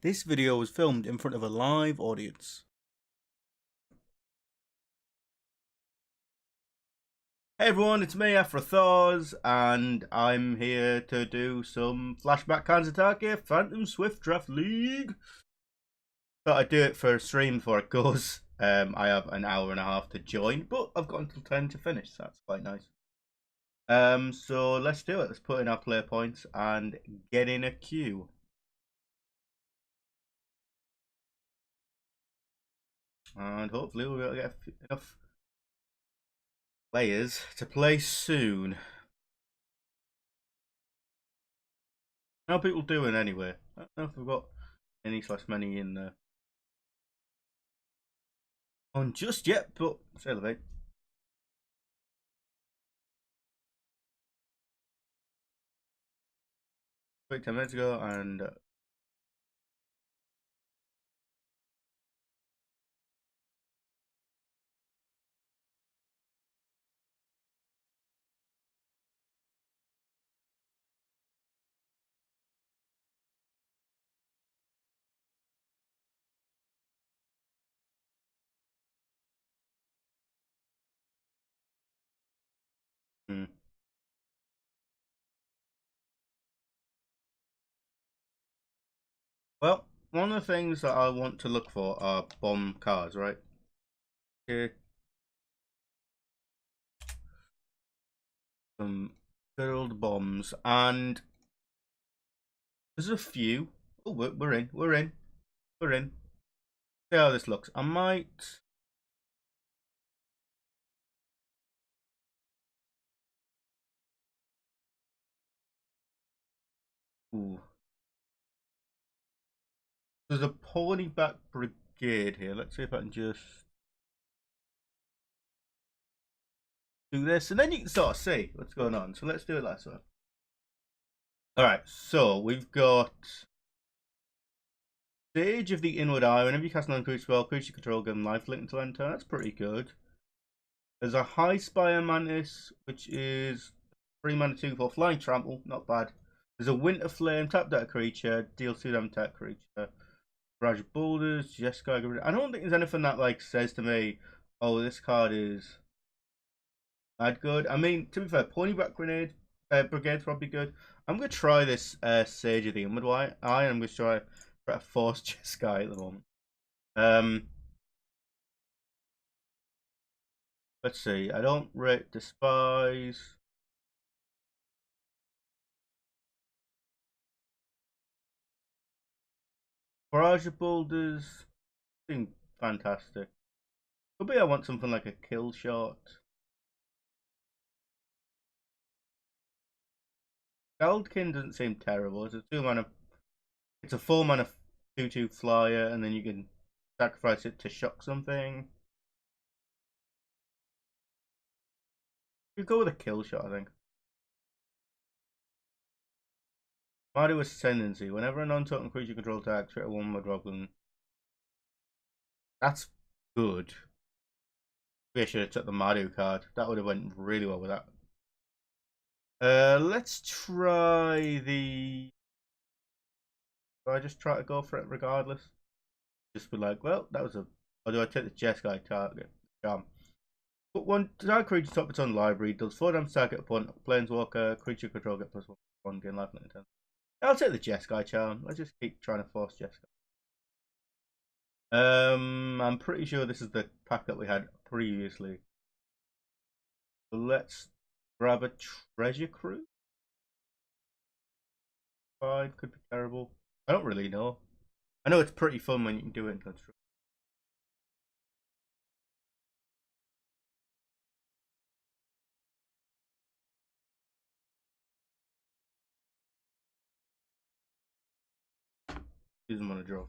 This video was filmed in front of a live audience. Hey everyone, it's me, Afrothars, and I'm here to do some Flashback Kharns of Tarkir Phantom Swift Draft League. Thought I'd do it for a stream before it goes. I have an hour and a half to join, but I've got until 10 to finish, so that's quite nice. So let's do it. Let's put in our player points and get in a queue. And hopefully we'll be able to get enough players to play soon. How are people doing anyway? I don't know if we've got any/many in there on just yet, but let's elevate. Quick 10 minutes ago, and well, one of the things that I want to look for are bomb cards, right? Okay. Some good old bombs, and there's a few. Oh, we're in. See how this looks. I might. Ooh. There's a ponyback brigade here. Let's see if I can just do this, and then you can sort of see what's going on. So let's do it last one. Alright, so we've got Sage of the Inward Eye. Whenever you cast an uncreature spell, creature control give them lifelink until end turn. That's pretty good. There's a High Spire Mantis, which is 3 mana 2 for Flying Trample. Not bad. There's a Winter Flame, tap that creature, deal 2 damage to that creature. Barrage of Boulders, Jeskai. I don't think there's anything that like says to me, oh, this card is bad good. I mean, to be fair, Ponyback Brigade's probably good. I'm gonna try this Sage of the Inward Eye. I'm gonna try to force Jeskai at the moment. Let's see. I don't rate Despise. Barrage of Boulders seem fantastic. Maybe I want something like a kill shot. Goldkin doesn't seem terrible. It's a 2-mana. It's a 4-mana 2/2 flyer, and then you can sacrifice it to shock something. You go with a kill shot, I think. Mardu Ascendancy. Whenever a non-token creature control attacks, create a 1/1 goblin. That's good. Maybe I should have took the Mardu card. That would have went really well with that. Let's try the. Do I just try to go for it regardless? Just be like, well, that was a. Or do I take the Jeskai target? Put one target creature top its own library, does 4 damage target upon Planeswalker, creature control get +1, gain life in turn. I'll take the Jeskai charm. Let's just keep trying to force Jeskai. I'm pretty sure this is the pack that we had previously. So let's grab a treasure cruise. Fine, could be terrible. I don't really know. I know it's pretty fun when you can do it in construction. Doesn't want to draw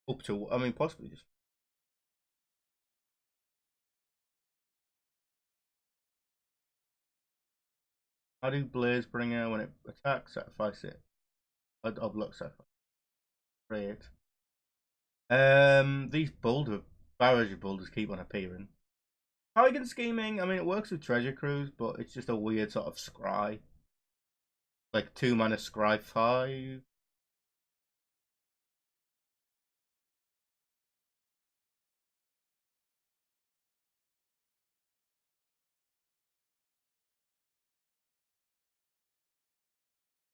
up to. I mean, possibly just. I do Blaze Bringer when it attacks, sacrifice it. I'd block sacrifice. Great. These barrage boulders keep on appearing. Tigan scheming, I mean, it works with Treasure Cruise, but it's just a weird sort of scry. Like 2 mana scry 5.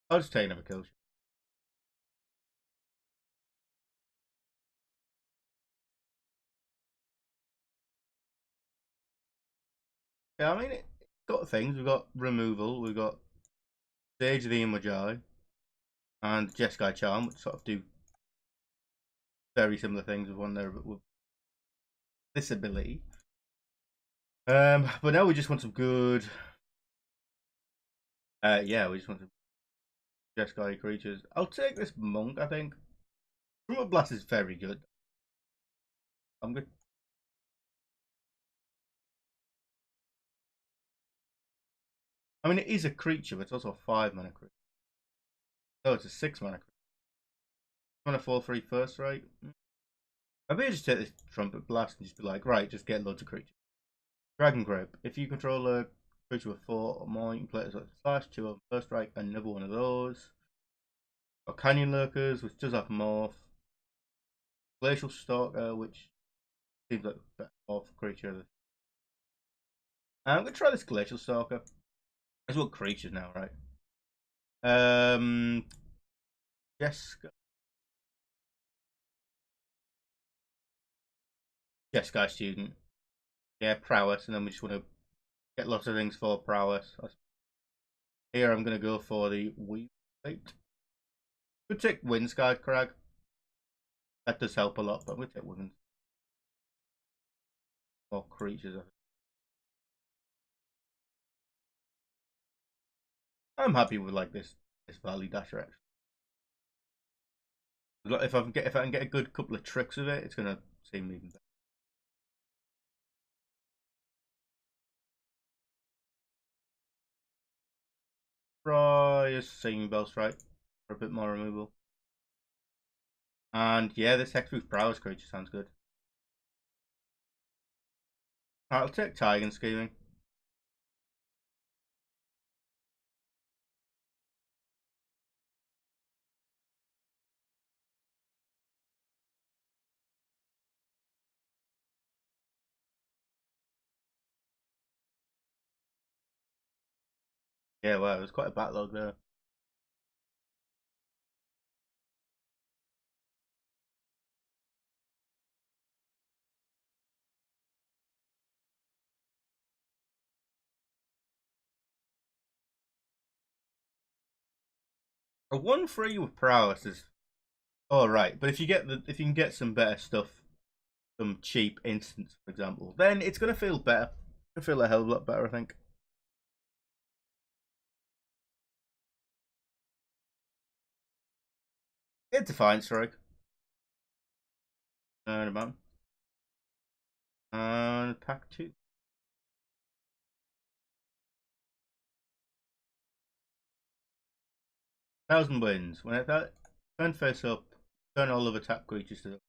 I'll just take another kill. Yeah, I mean, it's got things. We've got removal, we've got Stage of the Imagi, and Jeskai Charm, which sort of do very similar things with one there with this ability. But now we just want some good. Yeah, we just want some Jeskai creatures. I'll take this monk, I think. Trumpet Blast is very good. I'm good. I mean, it is a creature, but it's also a 5-mana creature. Oh, it's a 6-mana creature. Want to 4/3 first, right? Maybe I just take this Trumpet Blast and just be like, right, just get loads of creatures. Dragon Grip. If you control a creature with 4 or more, you can play it as a slash, 2 of first strike, another one of those. Or Canyon Lurkers, which does have morph. Glacial Stalker, which seems like a better morph creature. I'm gonna try this Glacial Stalker. It's what creatures now, right? Jeskai. Jeskai Student. Yeah, prowess, and then we just want to get lots of things for prowess. Here I'm gonna go for the Weave Plate. Could take Windsky Crag. That does help a lot, but I'm gonna take Wind. More creatures. I'm happy with like this Valley Dasher actually. If I can get a good couple of tricks with it, it's gonna seem even better. Try a Singing Bell Strike for a bit more removal. And yeah, this Hexproof Prowess creature sounds good. Right, I'll take Tiger Scheming. Yeah, well, it was quite a backlog there. A 1/3 with Prowess is alright, but if you can get some better stuff, some cheap instants, for example, then it's gonna feel better. It'll feel a hell of a lot better, I think. Get Defiant Strike. And about. And pack 2. 1,000 wins. When that turn face up, turn all other tap creatures to the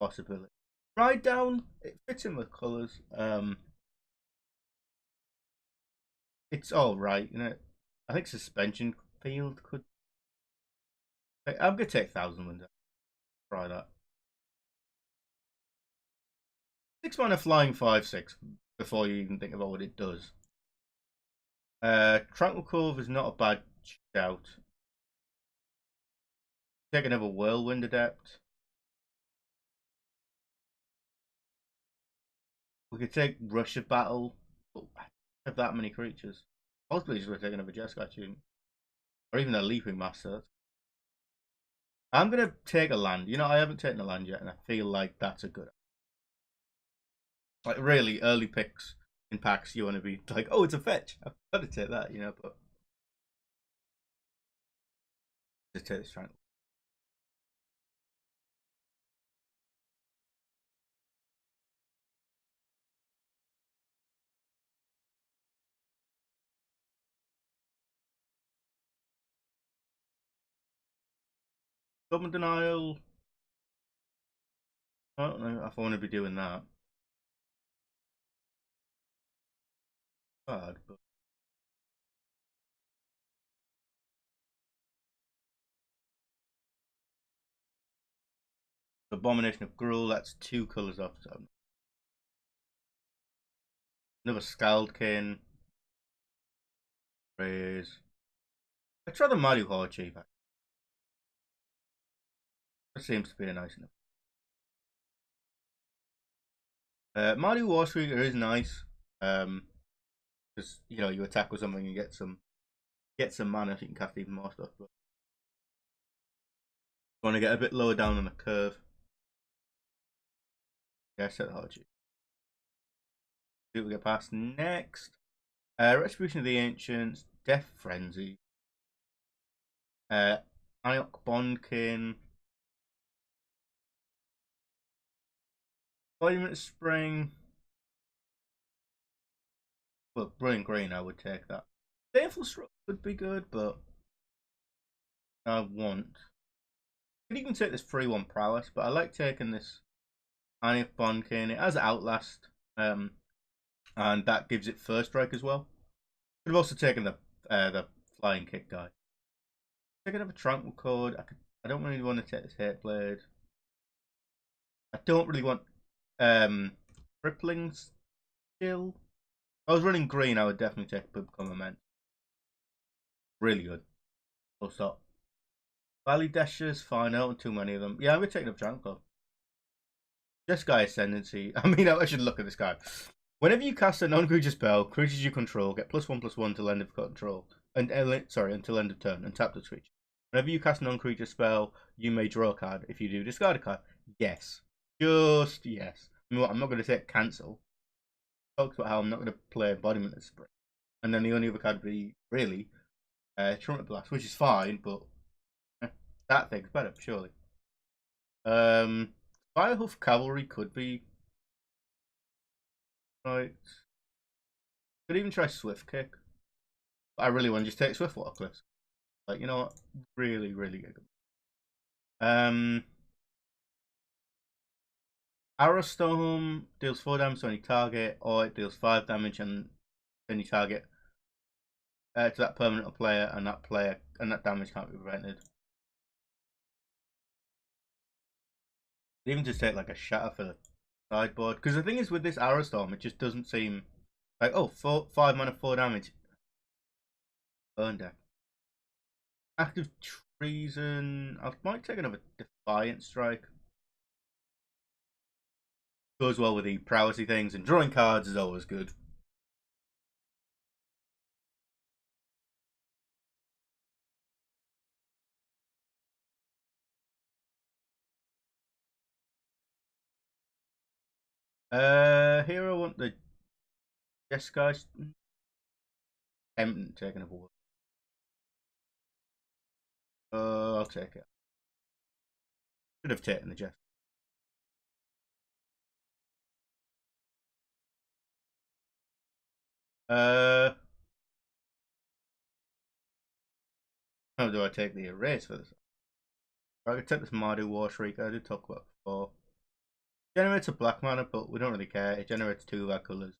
possibility. Ride down, it fits in with colours. It's alright, you know. I think Suspension Field could. I'm gonna take 1,000 wins. Try that. 6-mana flying 5/6 before you even think about what it does. Tranquil Cove is not a bad shout. Take another Whirlwind Adept. We could take Rush of Battle. But I don't have that many creatures. Possibly just going to take another Jeskai Tune. Or even a Leaping Master. I'm going to take a land. You know, I haven't taken a land yet, and I feel like that's a good. Like, really, early picks in packs, you want to be like, oh, it's a fetch. I've got to take that, you know, but. Just take this Tranquil. Government Denial. I don't know if I want to be doing that. Bad, but. Abomination of Gruul, that's 2 colours off. So. Another Scaldkin. Raise. I'd try the Mario Horchi back. That seems to be a nice enough. Mario War Streaker is nice. Because you know you attack with something and get some mana, so you can cast even more stuff. But you want to get a bit lower down on the curve. Yeah, set the Horchi. See what we get past next. Retribution of the Ancients, Death Frenzy, Iok Bondkin, Vitamin Spring. Well, Brilliant Green, I would take that. Baneful Struck would be good, but I want. I could even take this 3-1 Prowess, but I like taking this Iok Bondkin. It has Outlast, and that gives it First Strike as well. Could have also taken the Flying Kick guy. I could have a Tranquil Code. I don't really want to take this Hate Blade. I don't really want Crippling Still. If I was running green, I would definitely take Become Immense. Really good. Full stop. Valley Dashers, fine. I don't want too many of them. Yeah, I'm going to take up Tranquil. Jeskai Ascendancy. I mean, I should look at this guy. Whenever you cast a non-creature spell, creatures you control get +1/+1 till end of control. Until end of turn, and tap the creature. Whenever you cast a non-creature spell, you may draw a card. If you do, discard a card. Yes. Just yes. I mean, I'm not going to say cancel. Talks about how I'm not going to play Embodiment of Spring. And then the only other card would be, really, Trumpet Blast, which is fine, but that thing's better, surely. Firehoof Cavalry could be right. Could even try Swift Kick. But I really want to just take Swiftwater Cliffs. Like, you know what? Really, really good. Arrowstorm deals 4 damage to any target, or it deals 5 damage on any target to that permanent player, and that damage can't be prevented. Even just take like a Shatter for the sideboard, because the thing is with this Arrowstorm, it just doesn't seem like 5 mana, 4 damage. Burn deck. Active Treason. I might take another Defiant Strike. Goes well with the prowessy things, and drawing cards is always good. Here I want the Jeskai. Tempting taking a board. I'll take it. Should have taken the Jeff. How do I take the erase for this? I could take this Mardu War Shriek. I did talk about it before. Generates a black mana, but we don't really care. It generates 2 of our colours.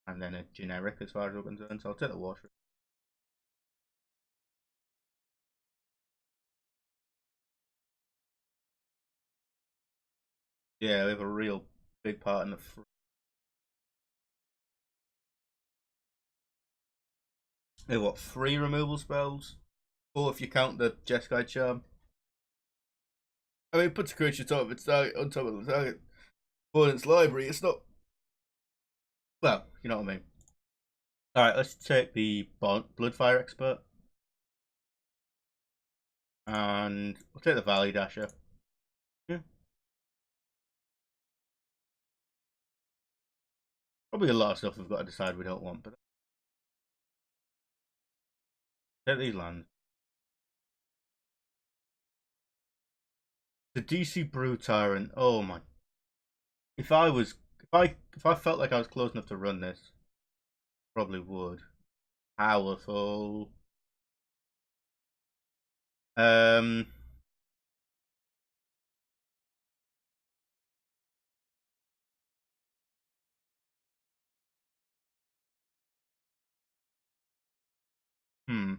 And then a generic as far as we're concerned. So I'll take the War Shriek. Yeah, we have a real big part in the we have what, 3 removal spells? 4 if you count the Jeskai Charm. I mean, it puts a creature on top of its target, opponent's library. It's not. Well, you know what I mean. Alright, let's take the Bloodfire Expert. And we'll take the Valley Dasher. Yeah. Probably a lot of stuff we've got to decide we don't want, but take these lands. The DC Brew Tyrant. Oh my! If I felt like I was close enough to run this, probably would. Powerful. Um. Hmm.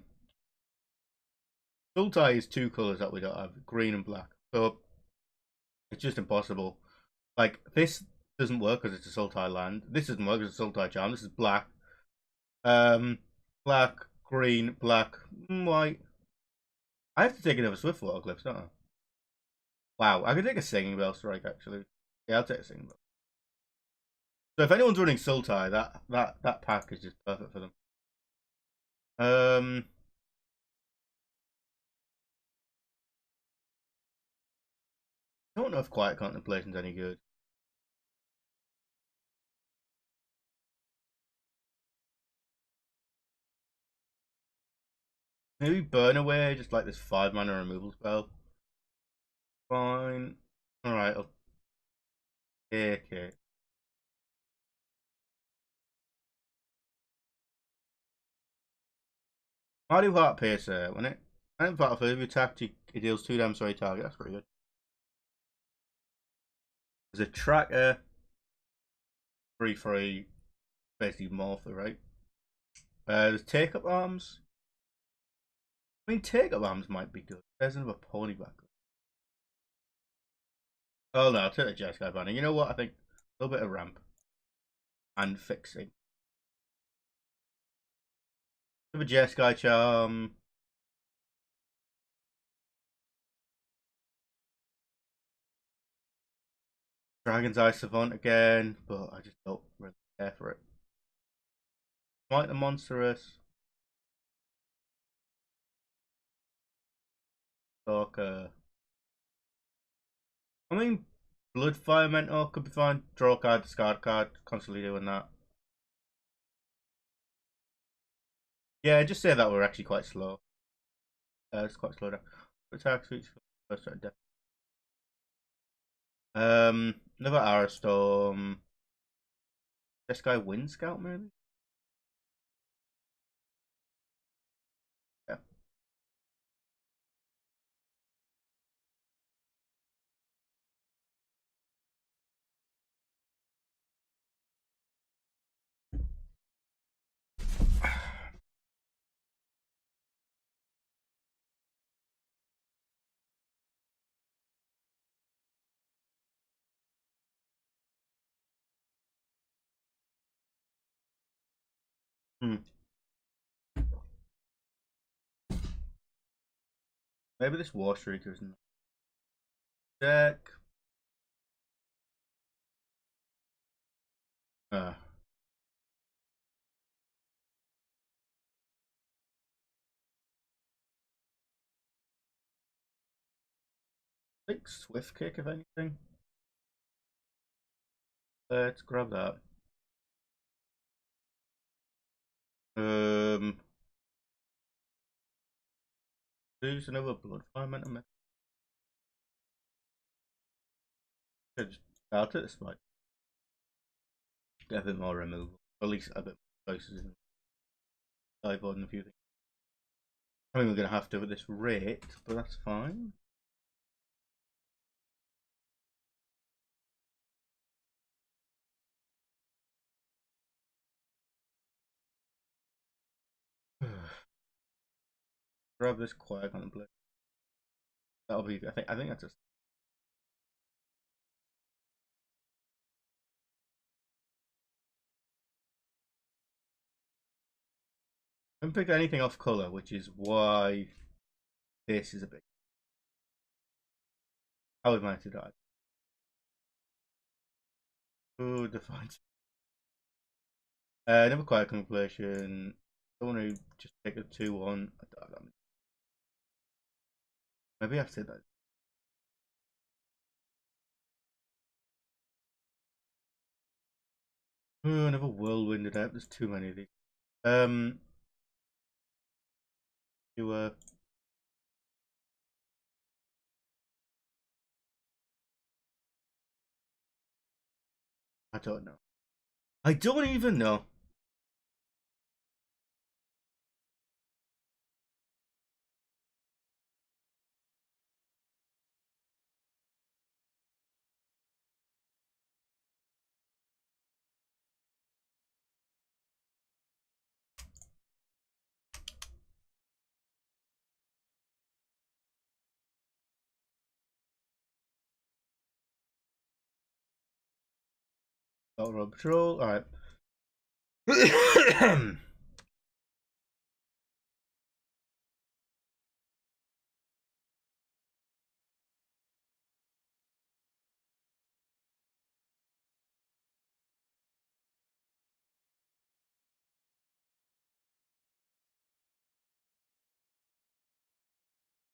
Sultai is 2 colors that we don't have, green and black. So it's just impossible. Like, this doesn't work because it's a Sultai land. This doesn't work because it's a Sultai charm. This is black. Black, green, black, white. I have to take another Swiftwater Glyphs, don't I? Wow, I could take a Singing Bell Strike, actually. Yeah, I'll take a Singing Bell. So if anyone's running Sultai, that pack is just perfect for them. I don't know if Quiet Contemplation's any good. Maybe Burn Away, just like this 5-mana removal spell. Fine. Alright, I'll take it. How do Heart Piercer? When it battlefield, if you attack, it deals 2 damage to a target. That's pretty good. There's a tracker. 3/3. Basically Morpher, right? There's Take Up Arms. I mean, Take Up Arms might be good. There's another pony back. Oh no, I'll take the Jeskai banner. You know what? I think a little bit of ramp and fixing. Have a Jeskai charm. Dragon's Eye Savant again, but I just don't really care for it. Smite the Monstrous. Stalker. I mean, Bloodfire Mentor could be fine. Draw a card, discard a card, constantly doing that. Yeah, just say that we're actually quite slow. It's quite slow down. Attack switch first death. Another Arrow Storm. This guy Wind Scout maybe? Yeah. Hmm. Maybe this War Shrieker isn't. Deck. Uh, I think Swift Kick, if anything. Let's grab that. Use another Bloodfire Mentor. I'll take this fight. Get a bit more removal. Or at least a bit more choices in sideboard and a few things. I mean, we're going to have to at this rate, but that's fine. Grab this Quiet Contemplation. That'll be. I think that's a. I haven't picked anything off color, which is why this is a bit. How have I managed to die? Oh, defined. Never Quiet Contemplation. Don't want to just take a 2/1. Maybe I have to take that. Oh, another Whirlwinded out. There's too many of these. You I don't know. I don't even know. Rob Patrol. Alright.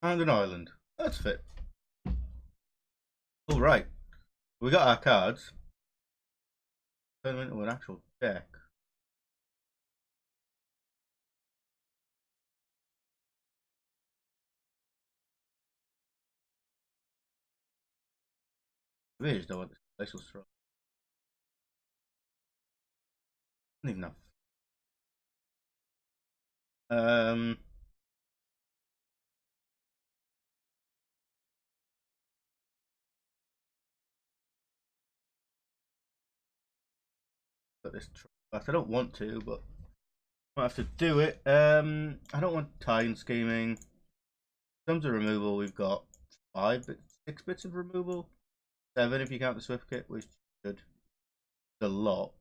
And an island. That's fit. All right. We got our cards. Turn them into an actual deck. I really just don't want this place will throw. I don't even know. Um, got this. I don't want to, but I have to do it. I don't want time scheming. In terms of removal, we've got 6 bits of removal. 7 if you count the Swift kit, which is good. A lot.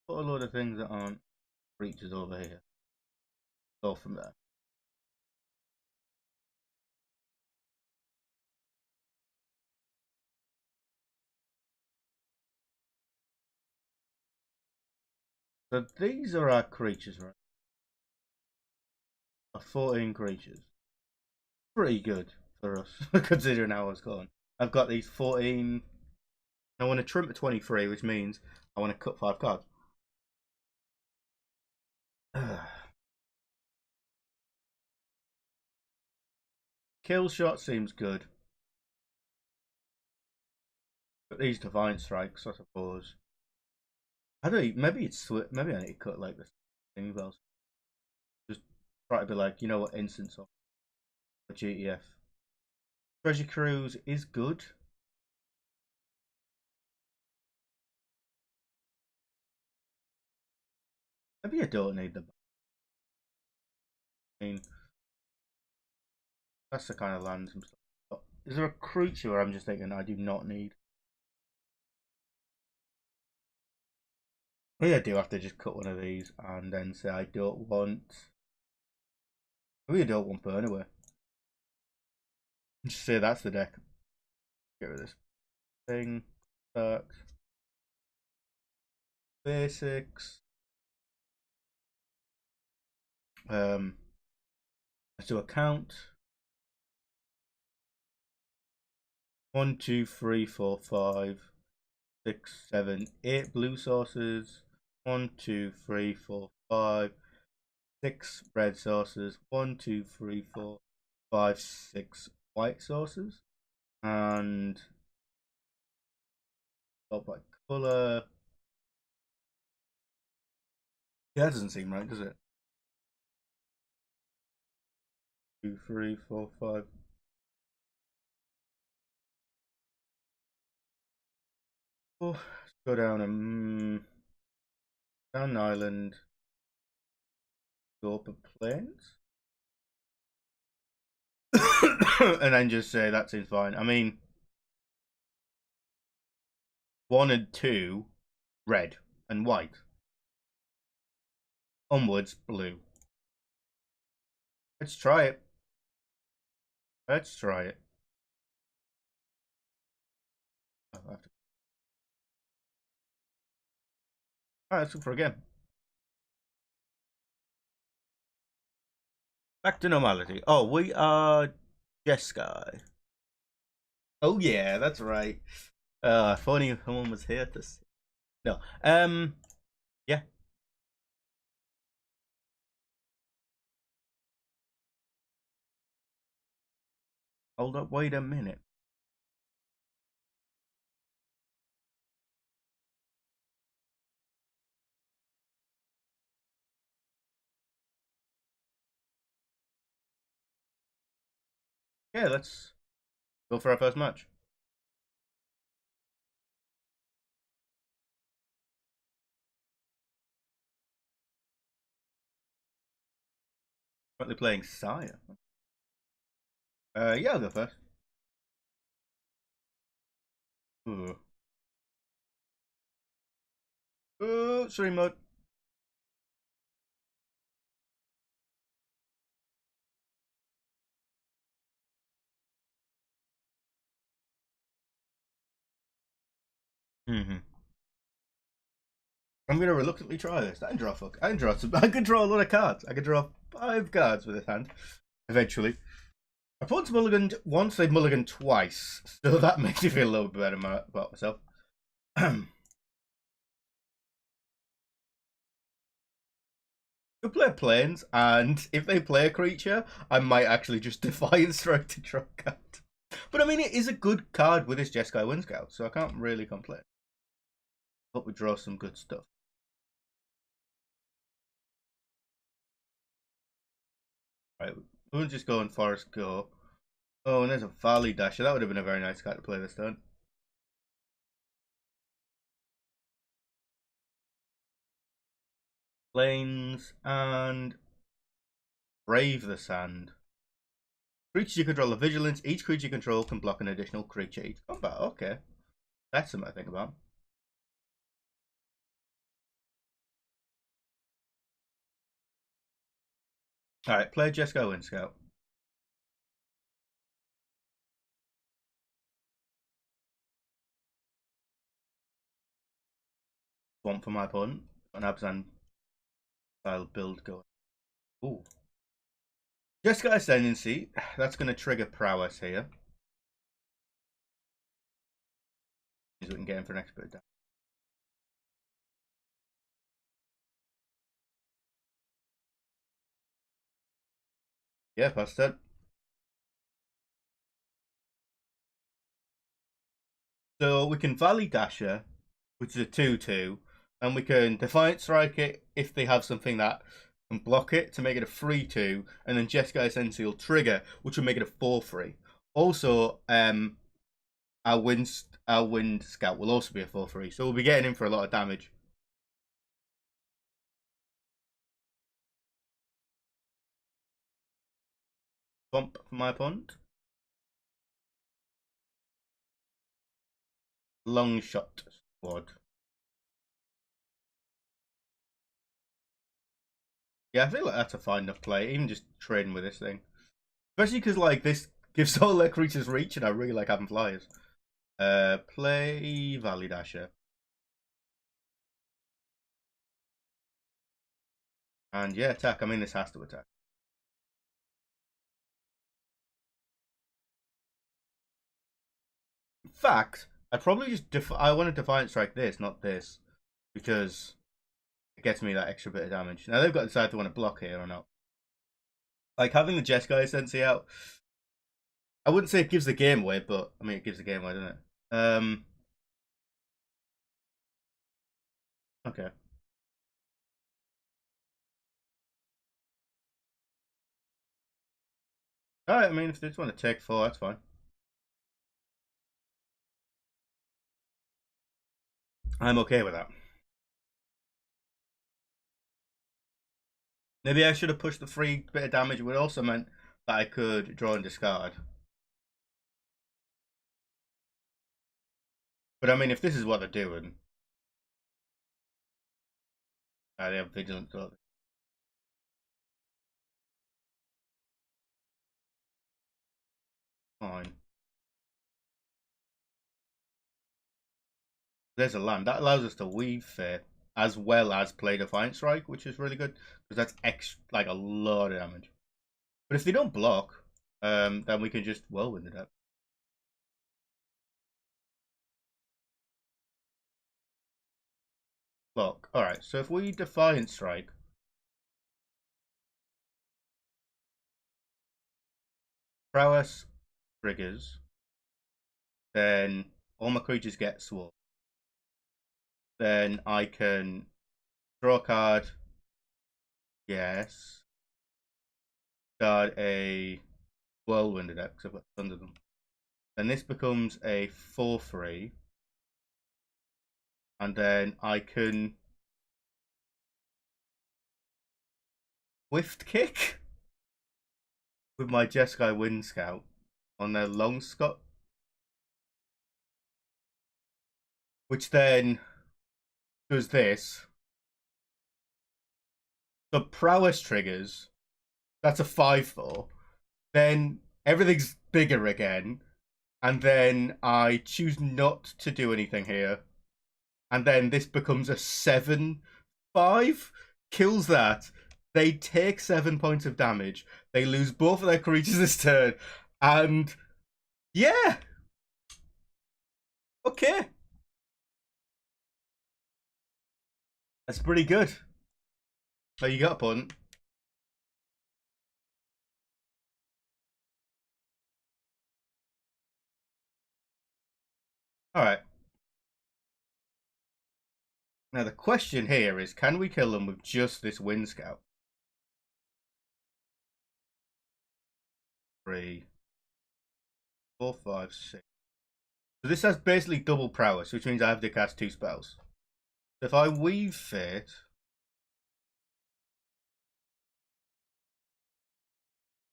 Put a lot of things that aren't creatures over here. Go from there. So these are our creatures, right? Our 14 creatures. Pretty good for us, considering how it's gone. I've got these 14. I want to trim to 23, which means I want to cut 5 cards. Kill shot seems good. But these divine strikes, I suppose. I don't. Maybe it's maybe I need to cut like this thing as well. Just try to be like, you know what, instance of a GTF. Treasure Cruise is good. Maybe I don't need them. I mean, that's the kind of lands and stuff. Is there a creature where I'm just thinking I do not need? Maybe I do have to just cut one of these and then say I don't want. Maybe I don't want burn away. Just say that's the deck. Get rid of this thing. Start. Basics. Let's do a count. 1, 2, 3, 4, 5, 6, 7, 8 blue sauces. 1, 2, 3, 4, 5, 6 red sauces. 1, 2, 3, 4, 5, 6 white sauces. And sort by colour. Yeah, that doesn't seem right, does it? 2, 3, 4, 5. Oh, let's go down down an island. Go up a plains. And then just say that seems fine. I mean, 1 and 2, red and white. Onwards, blue. Let's try it. Let's try it. Oh, I have to... Alright, let's look for again. Back to normality. Oh, we are Jeskai. Oh yeah, that's right. If only someone was here to see. No. Yeah. Hold up, wait a minute. Yeah, let's go for our first match. Currently playing Sire. Yeah, I'll go first. Ooh. Ooh, stream mode. Mm-hmm. I'm gonna reluctantly try this. I can draw I can draw a lot of cards. I can draw 5 cards with this hand. Eventually. Opponents mulliganed once, they've mulliganed twice. So that makes me feel a little bit better about myself. They'll play planes, and if they play a creature, I might actually just Defiant Strike to draw a card. But I mean, it is a good card with this Jeskai Windscout, so I can't really complain. Hope we draw some good stuff. Right, we'll just go on Forest Go. Oh, and there's a Valley Dasher. That would have been a very nice card to play this turn. Plains and Brave the Sand. Creatures you control are vigilance. Each creature you control can block an additional creature each combat. Okay. That's something I think about. Alright, play Jeskai Windscout. Swamp for my opponent. An Abzan style build going. Ooh. Jeskai Ascendancy. That's going to trigger Prowess here. So we can get him for an expert damage. Yeah, past that. So we can Valley Dasher, which is a 2/2, and we can Defiant Strike it if they have something that can block it to make it a 3/2, and then Jeskai Ascendancy will trigger, which will make it a 4/3. Also, our Wind Scout will also be a 4/3, so we'll be getting in for a lot of damage. Bump for my opponent. Long Shot Squad. Yeah, I feel like that's a fine enough play, even just trading with this thing. Especially because, like, this gives all their creatures reach, and I really like having flyers. Play Valley Dasher. And yeah, attack. I mean, this has to attack. In fact, I'd probably just I want to Defiant Strike this, not this, because it gets me that extra bit of damage. Now they've got to decide if they want to block here or not. Like having the Jeskai Sensei out, I wouldn't say it gives the game away, but I mean it gives the game away, doesn't it? Okay. Alright, I mean if they just want to take 4, that's fine. I'm okay with that. Maybe I should have pushed the 3 bit of damage. It would also meant that I could draw and discard. But I mean, if this is what they're doing, they have Vigilant. Fine. There's a land that allows us to weave Fair as well as play Defiant Strike, which is really good because that's like a lot of damage. But if they don't block, then we can just Whirlwind it up. Block. All right. So if we Defiant Strike, Prowess triggers, then all my creatures get Swarm. Then I can draw a card. Yes. Start a Whirlwind deck because I've got tons of them. Then this becomes a 4/3. And then I can Swift Kick with my Jeskai Windscout on their Long Scott. Which then does this. The Prowess triggers. That's a 5/4. Then everything's bigger again. And then I choose not to do anything here. and then this becomes a 7/5, kills that. They take 7 points of damage. They lose both of their creatures this turn, and yeah, okay, that's pretty good. Oh, you got a point. All right. Now the question here is, can we kill them with just this Wind Scout? 3, 4, 5, 6. So this has basically double prowess, which means I have to cast 2 spells. So if I Weave Fate,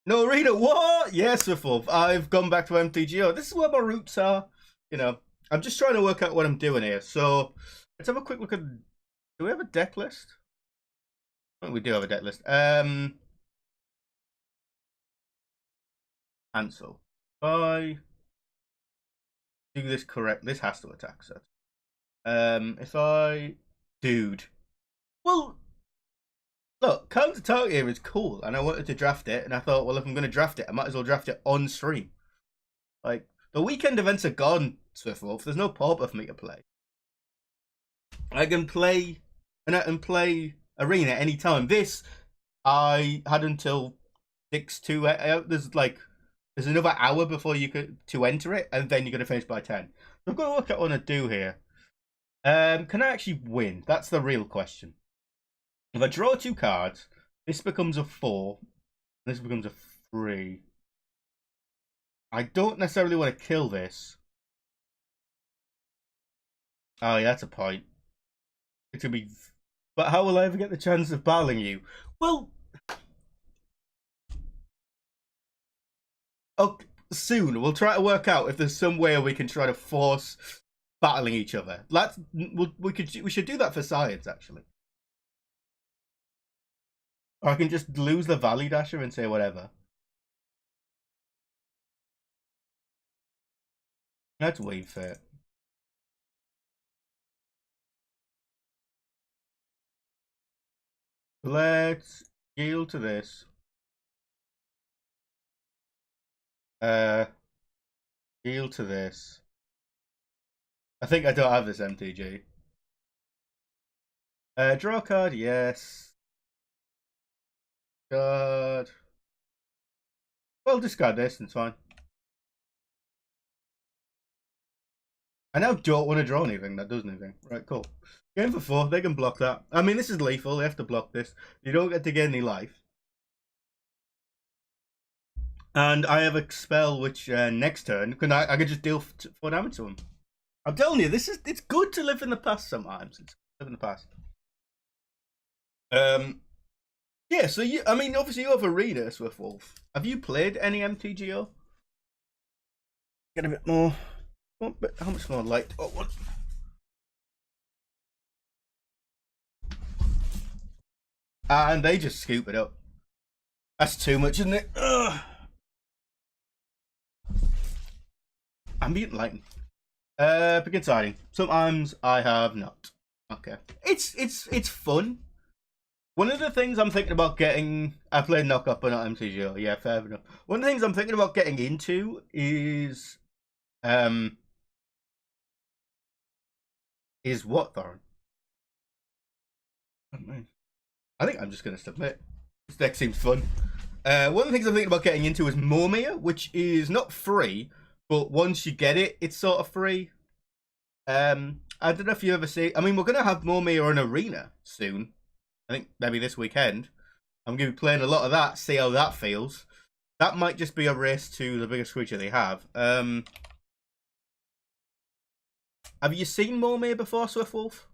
no, Rita, what? Yes, Swiftwolf. I've gone back to MTGO. This is where my roots are. You know, I'm just trying to work out what I'm doing here. So let's have a quick look at. Do we have a deck list? I think we do have a deck list. Cancel. If I do this correct, this has to attack set. If I, dude, well, look, Kharns of Tarkir is cool, and I wanted to draft it, and I thought, well, if I'm going to draft it, I might as well draft it on stream. Like, the weekend events are gone, Swiftwolf. There's no pauper for me to play. I can play, and I can play Arena anytime. This, I had until 6 to, there's another hour before you could to enter it, and then you're going to finish by 10. So I've got to look at what I want to do here. Can I actually win? That's the real question. If I draw 2 cards, this becomes a 4, this becomes a 3. I don't necessarily want to kill this. Oh, yeah, that's a point. It could be... But how will I ever get the chance of battling you? Well... Oh, soon. We'll try to work out if there's some way we can try to force battling each other. We should do that for science, actually. Or I can just lose the Valley Dasher and say whatever. Let's wait for it. Let's yield to this. Yield to this. I think I don't have this MTG. Draw a card, yes. Card. Well, discard this, it's fine. I now don't want to draw anything that does anything. Right, cool. Game for 4, they can block that. I mean, this is lethal, they have to block this. You don't get to get any life. And I have a spell which next turn, I can just deal 4 damage to him. I'm telling you, it's good to live in the past sometimes. It's good to live in the past. Yeah, so I mean, obviously you have a reader, Swiftwolf. Have you played any MTGO? Get a bit more. How much more light? Oh, what? And they just scoop it up. That's too much, isn't it? Ugh. Ambient lighting. Begin siding. Sometimes I have not. Okay. It's fun. One of the things I'm thinking about getting... I played Knockup but not MTGO. Yeah, fair enough. One of the things I'm thinking about getting into is... Is what, Thorin? I think I'm just going to submit. This deck seems fun. One of the things I'm thinking about getting into is Momir, which is not free, but once you get it, it's sort of free. I don't know if you ever see... I mean, we're going to have Momir in Arena soon. I think maybe this weekend. I'm going to be playing a lot of that, see how that feels. That might just be a race to the biggest creature they have. Have you seen Momir before, Swiftwolf?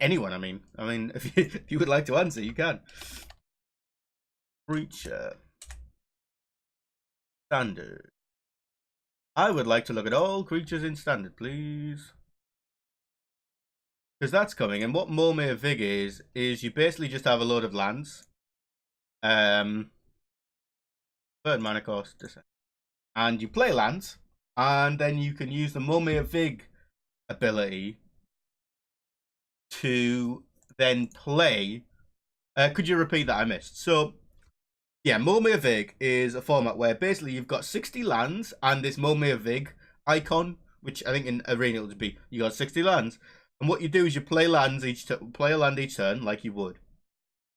Anyone, I mean. If you would like to answer, you can. Creature. Standard. I would like to look at all creatures in standard, please. Because that's coming, and what Momir Vig is you basically just have a load of lands. Third mana cost. And you play lands, and then you can use the Momir Vig ability to then play. Could you repeat that? I missed. So, yeah, Momir Vig is a format where basically you've got 60 lands and this Momir Vig icon, which I think in Arena it would be you got 60 lands. And what you do is you play lands play a land each turn like you would.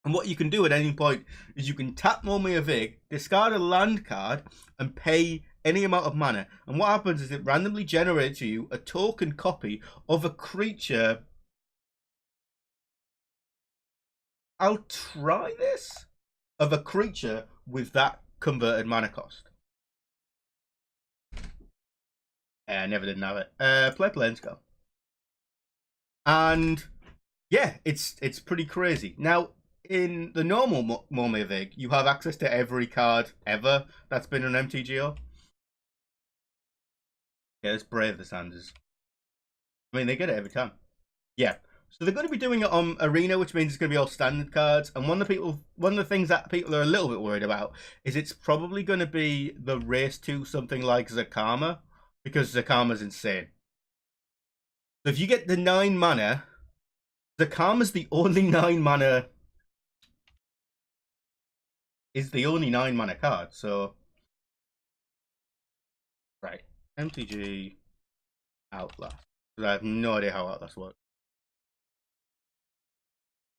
And what you can do at any point is you can tap Momir Vig, discard a land card, and pay any amount of mana. And what happens is it randomly generates you a token copy of a creature. I'll try this. Of a creature with that converted mana cost. I never did have it. Play Planesco. And yeah, it's pretty crazy. Now, in the normal Momir Vig, you have access to every card ever that's been on MTGO. Yeah, let's brave the Sanders. I mean, they get it every time. Yeah. So they're going to be doing it on Arena, which means it's going to be all standard cards. And one of the things that people are a little bit worried about is it's probably going to be the race to something like Zakama, because Zakama's insane. So if you get the 9 mana, Zakama's the only 9 mana. Is the only 9 mana card. So right, MTG Outlast. Because I have no idea how Outlast works.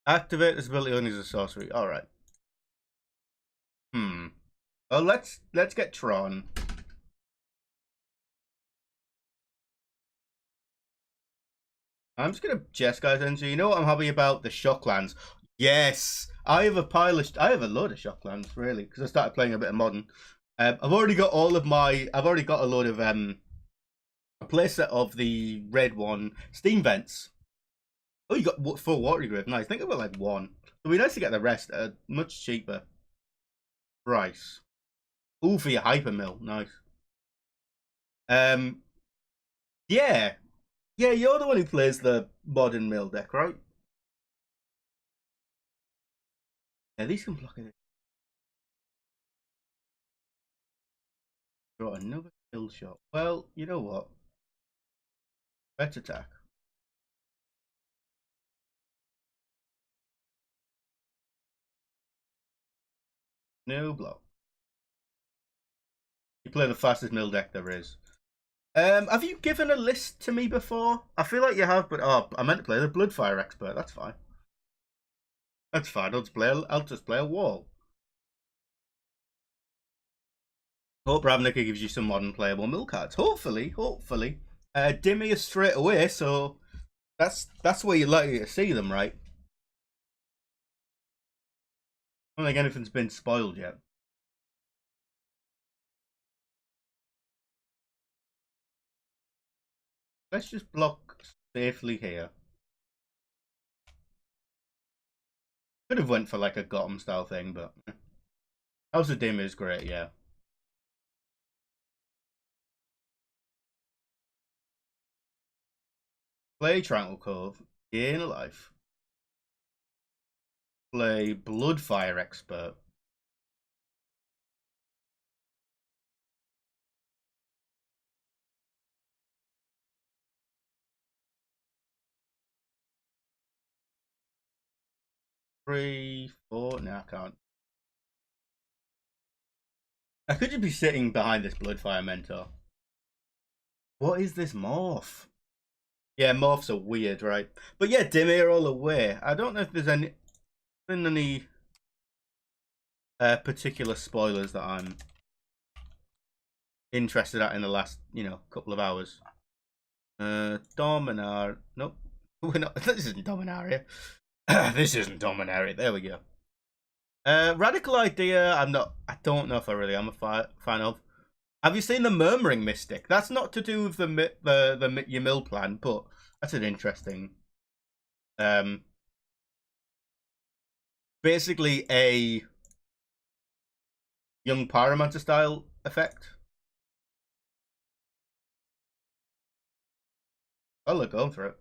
Activate this ability only as a sorcery. All right. Well, let's get Tron. I'm just gonna Jeskai Energy. You know what I'm happy about? The Shocklands. Yes, I have a load of Shocklands really because I started playing a bit of Modern. I've already got all of my. I've already got a load of a playset of the red one Steam Vents. Oh, you got full Watery Grave. Nice. I think I've got like one. It'd be nice to get the rest much cheaper price. Ooh, for your Hyper Mill. Nice. Yeah. Yeah, you're the one who plays the Modern Mill deck, right? Yeah, these can block it. Draw another kill shot. Well, you know what? Let's attack. No block. You play the fastest mill deck there is. Have you given a list to me before? I feel like you have, but I meant to play the Bloodfire Expert. That's fine. That's fine. I'll just play a wall. Hope Ravnica gives you some modern playable mill cards. Hopefully. Dimmy is straight away, so that's where you're likely to see them, right? I don't think anything's been spoiled yet. Let's just block safely here. Could have went for like a Gotham style thing, but House of Dim is great, yeah. Play Tranquil Cove, gain a life. Play Bloodfire Expert. Three, four. No, I can't. I could just be sitting behind this Bloodfire Mentor. What is this morph? Yeah, morphs are weird, right? But yeah, Dimir all away. I don't know if there's any particular spoilers that I'm interested at in the last, couple of hours. Dominar. Nope. We're not. This isn't Dominaria. This isn't Dominaria. There we go. Radical Idea. I don't know if I really am a fan of. Have you seen the Murmuring Mystic? That's not to do with the your mill plan, but that's an interesting. Basically a young Pyromancer style effect. I'll look going for it.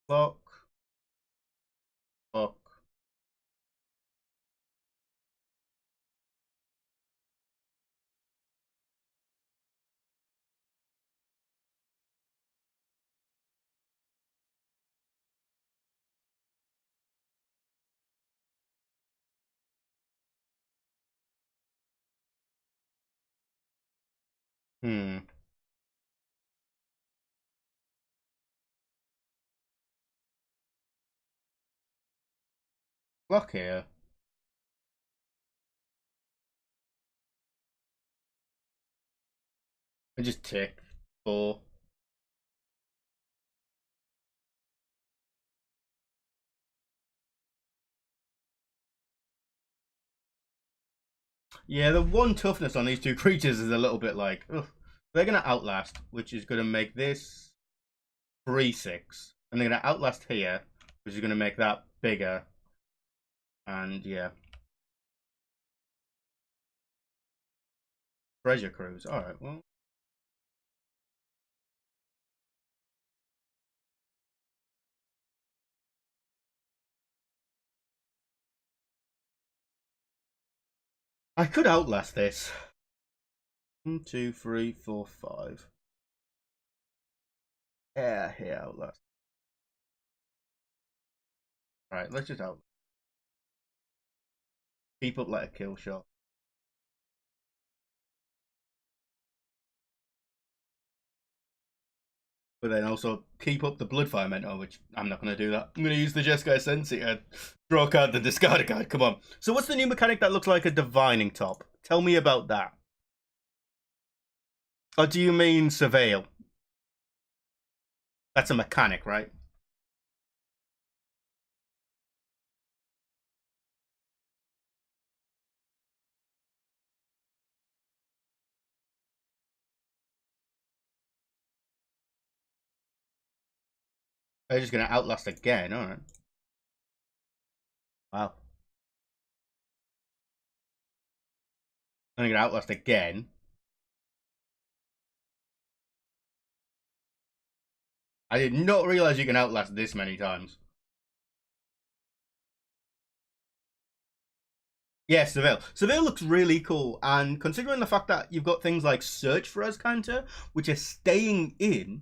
Block. Hmm. Block here. And just tick. 4. Yeah, the one toughness on these two creatures is a little bit like, ugh. They're going to Outlast, which is going to make this 3/6. And they're going to Outlast here, which is going to make that bigger. And yeah. Treasure Cruise. Alright, well. I could Outlast this. 1, 2, 3, 4, 5. Yeah, here, Outlast. Alright, let's just Outlast. Keep up like a kill shot. But then also keep up the Bloodfire Mentor, which I'm not going to do that. I'm going to use the Jeskai Sensi and draw a card, then discard a card. Come on. So what's the new mechanic that looks like a Divining Top? Tell me about that. Or do you mean Surveil? That's a mechanic, right? They're just going to Outlast again, alright. Wow. I'm going to Outlast again. I did not realize you can Outlast this many times. Yeah, Seville. Seville looks really cool, and considering the fact that you've got things like Search for Counter, which are staying in,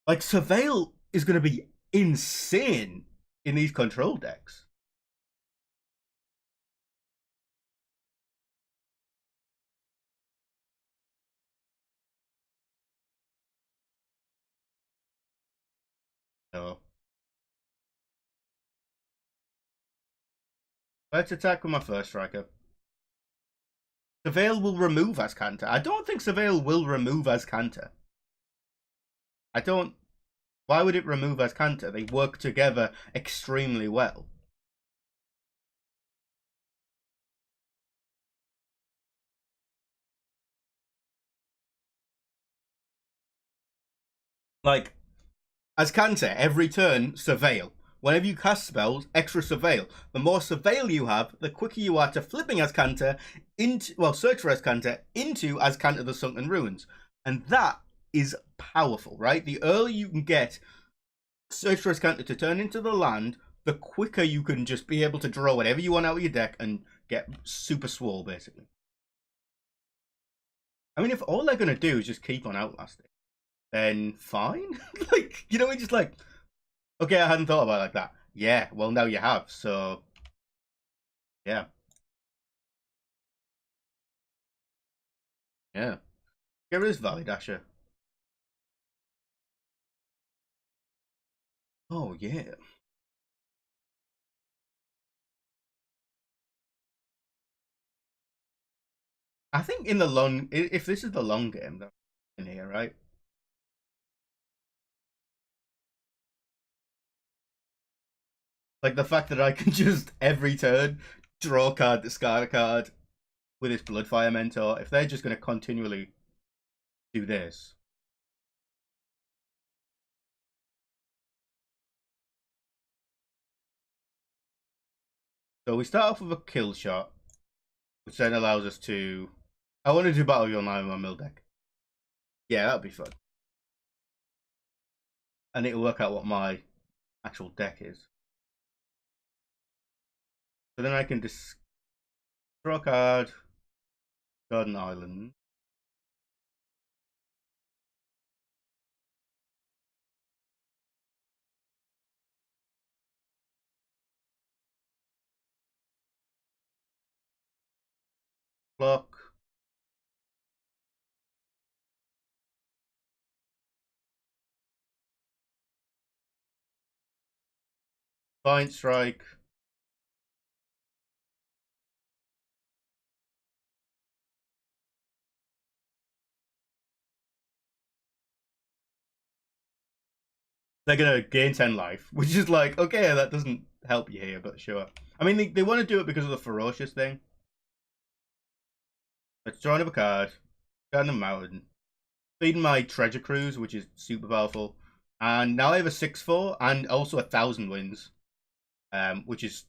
like Seville is going to be insane in these control decks. So let's attack with my first striker. Seville will remove Azcanta. I don't think Seville will remove Azcanta. I don't. Why would it remove Azcanta? They work together extremely well. Like, Azcanta, every turn, Surveil. Whenever you cast spells, extra Surveil. The more Surveil you have, the quicker you are to flipping Azcanta into, well, search for Azcanta into Azcanta the Sunken Ruins. And that is powerful, right? The earlier you can get search for Azcanta to turn into the land, the quicker you can just be able to draw whatever you want out of your deck and get super swole, basically. I mean, if all they're going to do is just keep on outlasting, then fine. Like, you know, it's just like, okay, I hadn't thought about it like that. Yeah, well, now you have, so yeah. Yeah. Get rid of Valley Dasher. Oh, yeah. I think in the long, if this is the long game, though, in here, right? Like the fact that I can just every turn draw a card, discard a card with this Bloodfire Mentor. If they're just going to continually do this, so we start off with a kill shot, which then allows us to. I want to do Battle of Your Online with my mill deck. Yeah, that'd be fun, and it'll work out what my actual deck is. So then I can just draw a card, Garden Island. Block. Defiant Strike. They're gonna gain 10 life, which is like, okay, that doesn't help you here, but sure. I mean, they want to do it because of the ferocious thing. Let's draw another card. Garden of Mountain. Feeding my treasure cruise, which is super powerful. And now I have a 6/4 and also 1,000 wins. Which is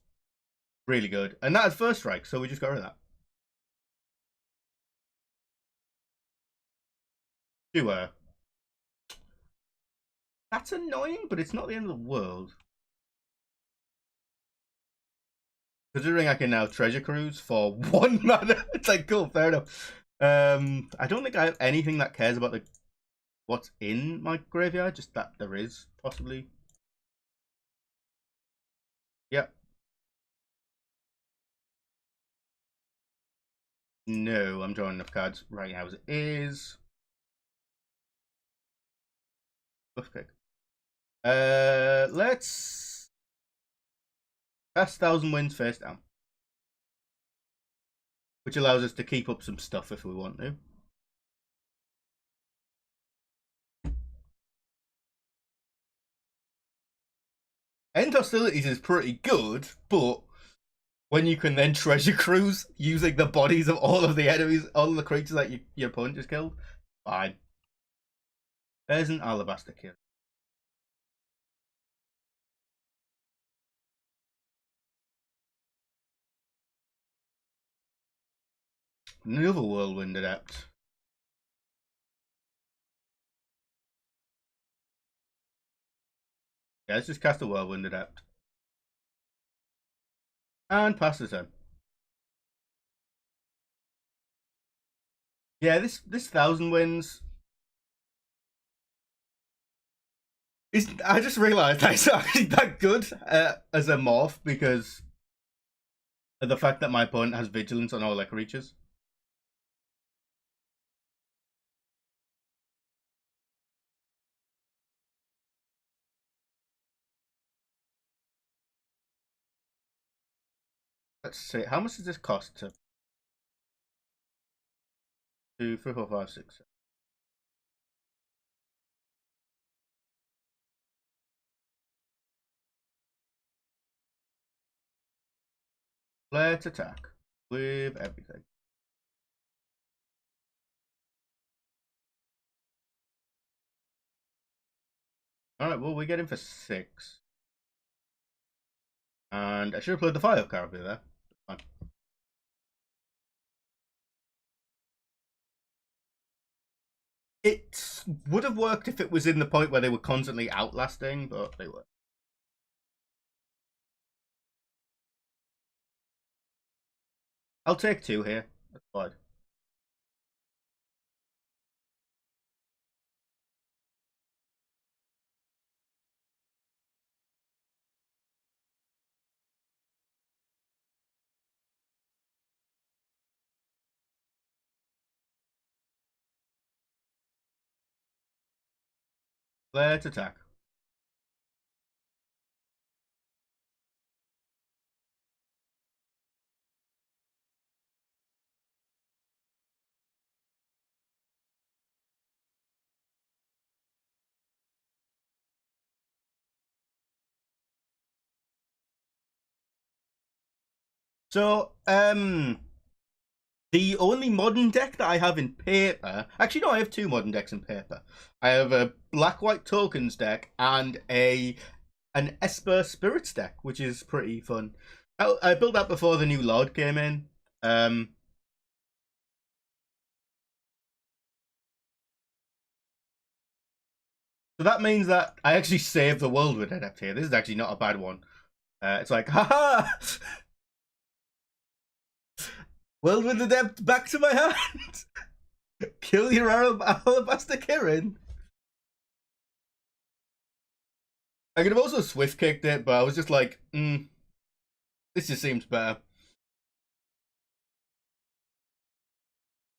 really good. And that is first strike, so we just got rid of that. Sure. That's annoying, but it's not the end of the world. Considering I can now treasure cruise for 1 mana, it's like, cool, fair enough. I don't think I have anything that cares about what's in my graveyard, just that there is, possibly. Yep. No, I'm drawing enough cards right now as it is. Okay. Let's cast 1,000 wins face down, which allows us to keep up some stuff if we want to. End hostilities is pretty good, but when you can then treasure cruise using the bodies of all of the enemies, all of the creatures that your opponent just killed, fine. There's an alabaster kill. Another whirlwind adept. Yeah, let's just cast a whirlwind adept. And pass the turn. Yeah, this 1,000 wins. I just realised that it's actually that good as a morph because of the fact that my opponent has vigilance on all their creatures. Let's see, how much does this cost to 2, 3, 4, 5, 6? Let's attack with everything. Alright, well, we get him for 6. And I should have played the fire card there. Fine. It would have worked if it was in the point where they were constantly outlasting, but they were. I'll take 2 here. That's fine. Let's attack. So, the only modern deck that I have in paper, actually no, I have 2 modern decks in paper. I have a black-white tokens deck and an Esper Spirits deck, which is pretty fun. I built that before the new Lord came in. So that means that I actually saved the world with Adept here. This is actually not a bad one. It's like, haha! World with Adept back to my hand! Kill your Alabaster Kirin! I could have also Swift kicked it, but I was just like, this just seems better.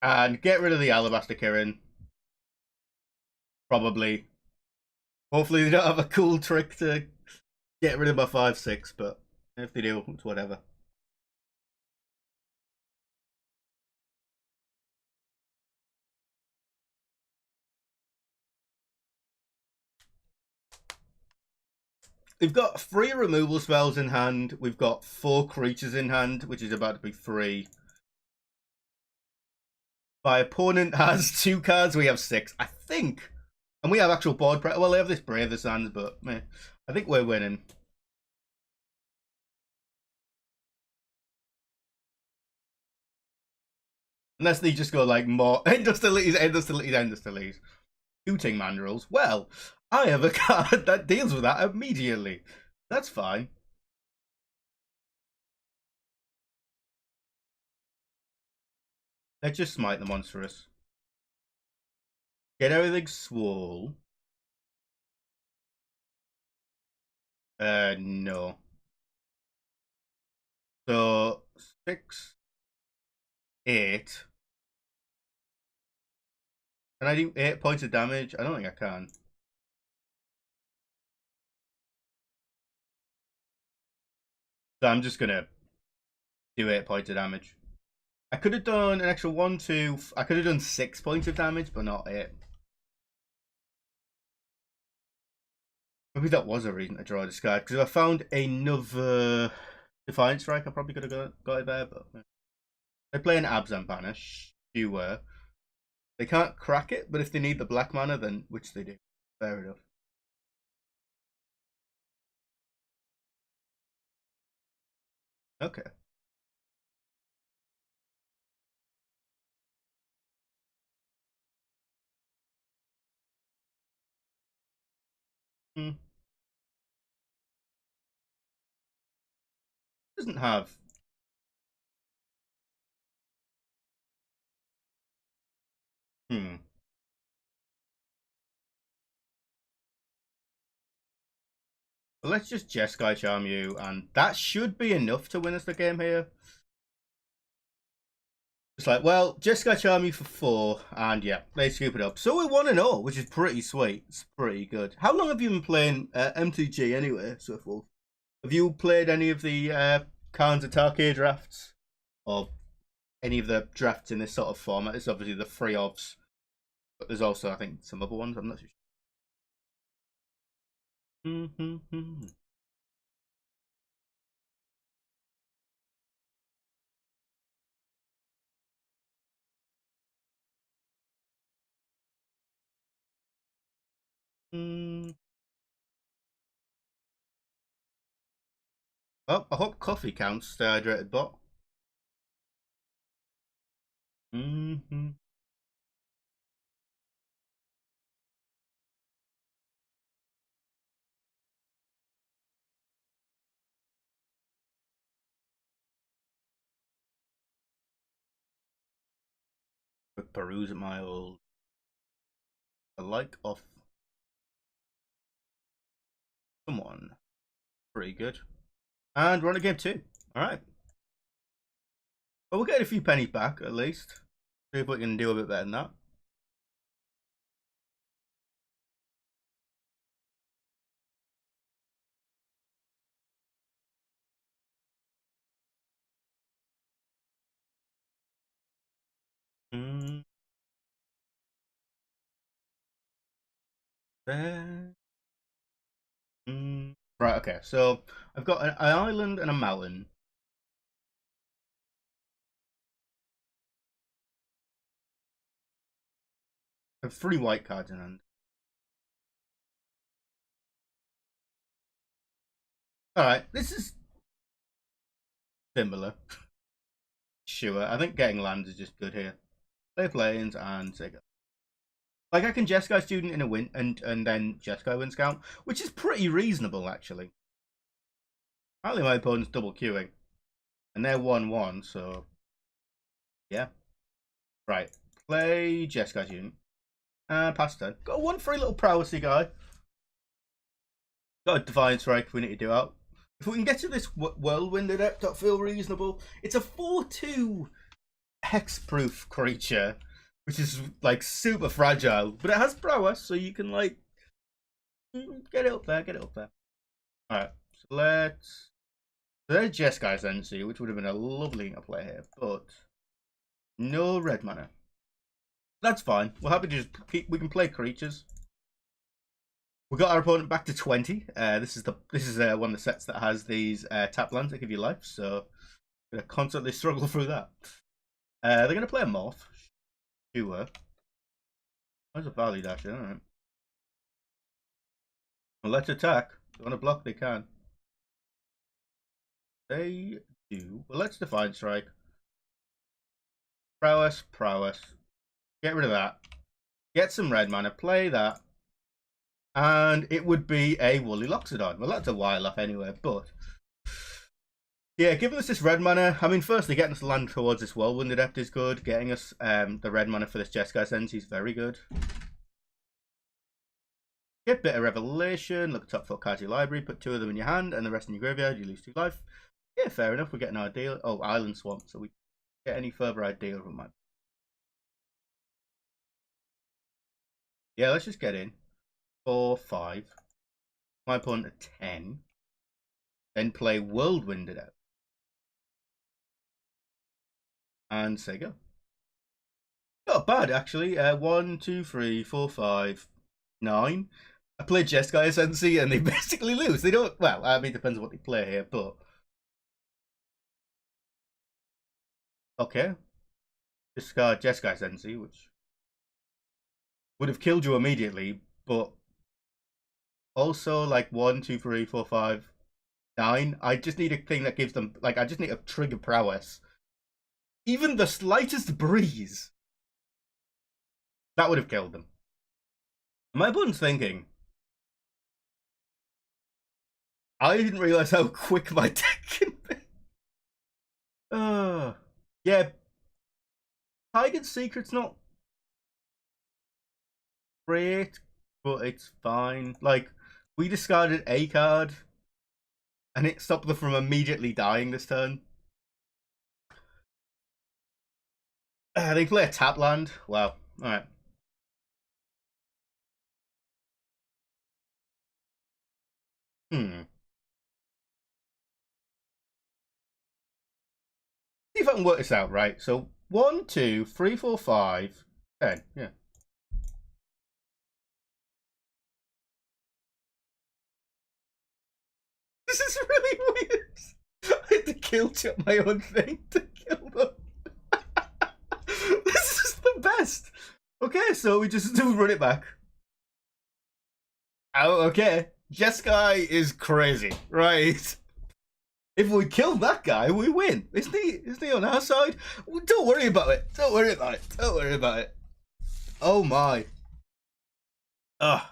And get rid of the Alabaster Kirin. Probably. Hopefully they don't have a cool trick to get rid of my 5/6, but if they do, it's whatever. We've got 3 removal spells in hand. We've got 4 creatures in hand, which is about to be 3. My opponent has 2 cards. We have 6, I think. And we have actual board pressure. Well, they have this Brave the Sands, but I think we're winning. Unless they just go like more end hostilities, end hostilities, end hostilities. Shooting mandrills. Well, I have a card that deals with that immediately. That's fine. Let's just smite the monstrous. Get everything swole. No. So 6, 8. Can I do 8 points of damage? I don't think I can. So I'm just gonna do 8 points of damage. I could have done an extra 1, 2. I could have done 6 points of damage, but not 8. Maybe that was a reason to draw this card, because if I found another Defiant Strike, I probably could have got it there, but they play an Abzan Banish. Sure. They can't crack it, but if they need the black mana, then which they do. Fair enough. Okay. Doesn't have. Well, let's just Jeskai Charm you, and that should be enough to win us the game here. It's like, well, Jeskai Charm you for 4, and yeah, they scoop it up. So we're 1-0, which is pretty sweet. It's pretty good. How long have you been playing MTG anyway, Swiftwolf? Have you played any of the Kharns of Tarkir drafts? Or any of the drafts in this sort of format? It's obviously the 3 ofs, but there's also, I think, some other ones. I'm not too sure. Oh, I hope coffee counts, dehydrated bot. Peruse my old a like of someone. Pretty good. And we're on a game 2. Alright. Well, we'll get a few pennies back at least. See if we can do a bit better than that. Right, okay. So I've got an island and a mountain. I have 3 white cards in hand. Alright, this is similar. Sure, I think getting lands is just good here. Play planes and say go. Like I can Jeskai Student in a win and then Jeskai win scout, which is pretty reasonable actually. Apparently my opponent's double queuing. And they're 1-1, so yeah. Right. Play Jeskai Student. Pass turn. Got 1 free little prowessy guy. Got a Defiant Strike if we need to do out. If we can get to this Whirlwind Adept, that feel reasonable. It's a 4/2 hexproof creature, which is like super fragile, but it has prowess, so you can like get it up there, get it up there. Alright, So let's... There's Jeskai's NC, which would have been a lovely thing to play here, but no red mana. That's fine. We're happy to just keep... We can play creatures. We got our opponent back to 20. This is one of the sets that has these tap lands that give you life, so we're gonna constantly struggle through that. They're gonna play a morph. Sure. There's a value dash, alright. Well, let's attack. If they want to block, they can. They do. Well, let's Divine Strike. Prowess, prowess. Get rid of that. Get some red mana, play that. And it would be a Woolly Loxodon. Well, that's a while off anyway, but... Yeah, giving us this red mana, I mean, firstly, getting us land towards this Whirlwind Adept is good. Getting us the red mana for this Jeskai Sense is very good. Get Bit of Revelation, look at top 4 cards of your library, put 2 of them in your hand, and the rest in your graveyard, you lose 2 life. Yeah, fair enough, we're getting our deal. Oh, Island Swamp, so we get any further idea of my... Yeah, let's just get in. 4, 5. My opponent at 10. Then play Whirlwind Adept. And say go. Not bad, actually. 1, 2, 3, 4, 5, 9. I played Jeskai Sensei and they basically lose. They don't... Well, I mean, it depends on what they play here, but... Okay. Discard Jeskai Sensei, which would have killed you immediately, but... Also, like, 1, 2, 3, 4, 5, 9. I just need a thing that gives them... Like, I just need a trigger prowess. Even the slightest breeze. That would have killed them. My opponent's thinking... I didn't realize how quick my deck can be. Yeah. Tiger's Secret's not great, but it's fine. Like, we discarded a card, and it stopped them from immediately dying this turn. They play a tap land. Wow. Alright. See if I can work this out right. So 1, 2, 3, 4, 5, 10. Yeah. This is really weird. I had to kill my own thing to kill them. This is the best. Okay, so we just run it back. Oh, okay. Jeskai is crazy, right? If we kill that guy, we win. Isn't he on our side? Don't worry about it. Don't worry about it. Don't worry about it. Oh my. Ugh.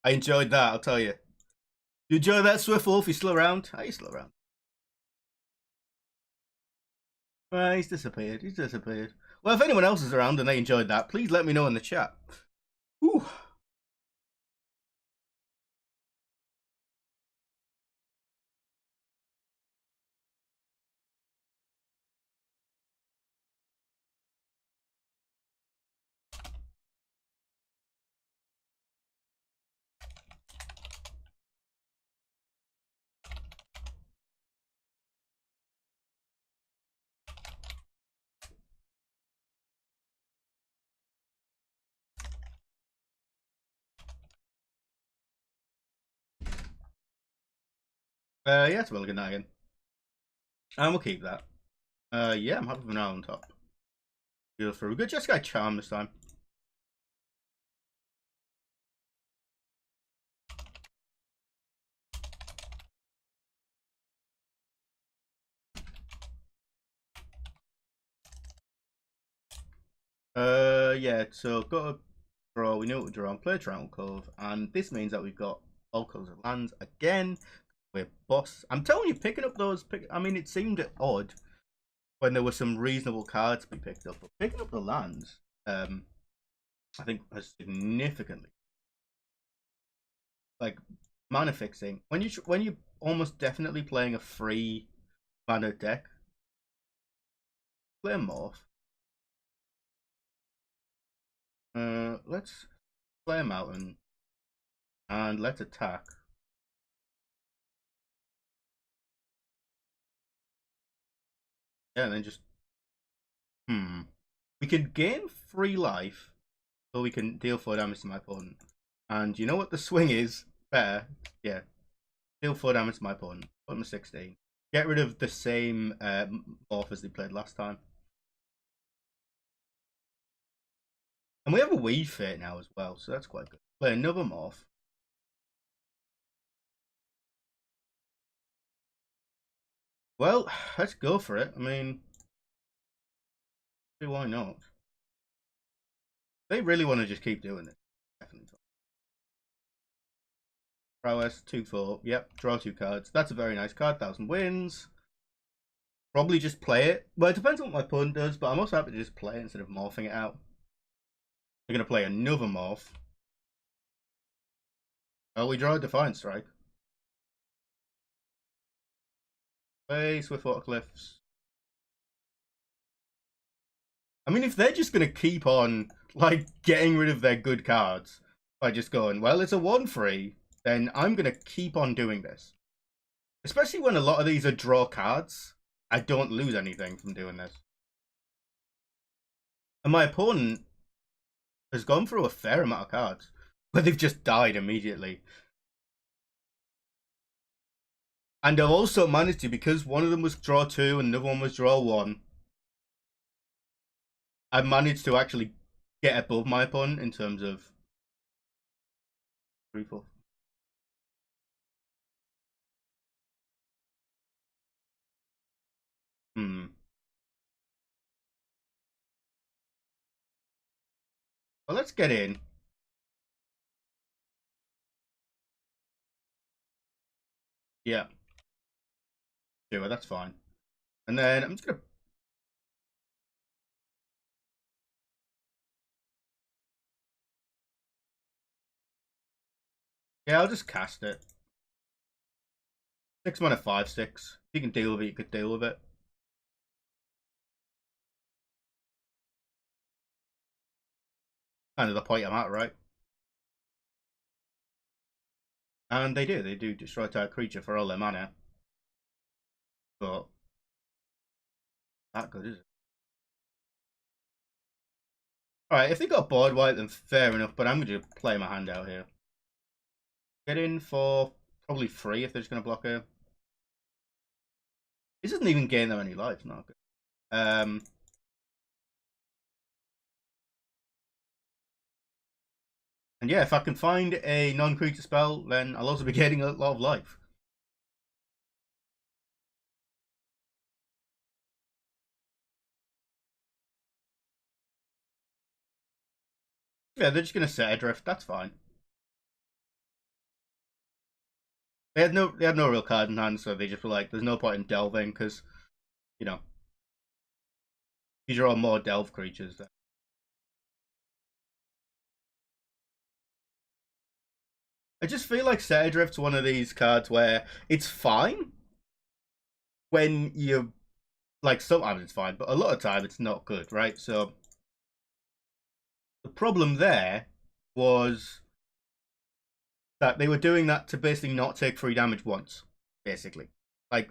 I enjoyed that, I'll tell you. You enjoy that, Swift Wolf? He's still around? He's still around. He's disappeared. He's disappeared. Well, if anyone else is around and they enjoyed that, please let me know in the chat. Whew. Yeah, it's a really good night again. And we'll keep that. Yeah, I'm happy with an hour on top. Go through. We got Jeskai Charm this time. Yeah, so got a draw. We know what we're drawing. Play Triangle Cove, and this means that we've got all colors of lands again. We're boss. I'm telling you, picking up those. I mean, it seemed odd when there were some reasonable cards to be picked up, but picking up the lands, I think, has significantly, like, mana fixing. When you almost definitely playing a free mana deck, play a morph. Let's play a mountain and let's attack. Yeah, and then just... We can gain 3 life, so we can deal 4 damage to my opponent. And you know what the swing is? Better. Yeah. Deal 4 damage to my opponent. Put him at 16. Get rid of the same morph as they played last time. And we have a Wii Fit now as well, so that's quite good. Play another morph. Well, let's go for it. I mean, why not? They really want to just keep doing it. Definitely. Prowess, 2-4. Yep, draw 2 cards. That's a very nice card. 1,000 wins. Probably just play it. Well, it depends on what my opponent does, but I'm also happy to just play it instead of morphing it out. They're going to play another morph. Oh, we draw a Defiant Strike. Play Swiftwater Cliffs. I mean, if they're just going to keep on, like, getting rid of their good cards by just going, well, it's a 1-3, then I'm going to keep on doing this. Especially when a lot of these are draw cards. I don't lose anything from doing this. And my opponent has gone through a fair amount of cards, but they've just died immediately. And I've also managed to, because one of them was draw 2 and another one was draw 1, I managed to actually get above my opponent in terms of 3, 4. Well, let's get in. Yeah. Sure, that's fine. And then I'm just gonna... Yeah, I'll just cast it. 6 mana 5/6. If you can deal with it, you could deal with it. Kind of the point I'm at, right? And they do. They do destroy target creature for all their mana. But not good, is it? Alright, if they got board wipe, then fair enough. But I'm going to play my hand out here. Get in for probably 3 if they're just going to block her. This doesn't even gain them any life. Not good. And yeah, if I can find a non-creature spell, then I'll also be getting a lot of life. Yeah, they're just going to set Adrift. That's fine. They had no real card in hand, so they just were like, there's no point in delving, because, you know, these are all more delve creatures. I just feel like Set Adrift's one of these cards where it's fine when you, like, sometimes it's fine, but a lot of time it's not good, right? So the problem there was that they were doing that to basically not take 3 damage once, basically. Like,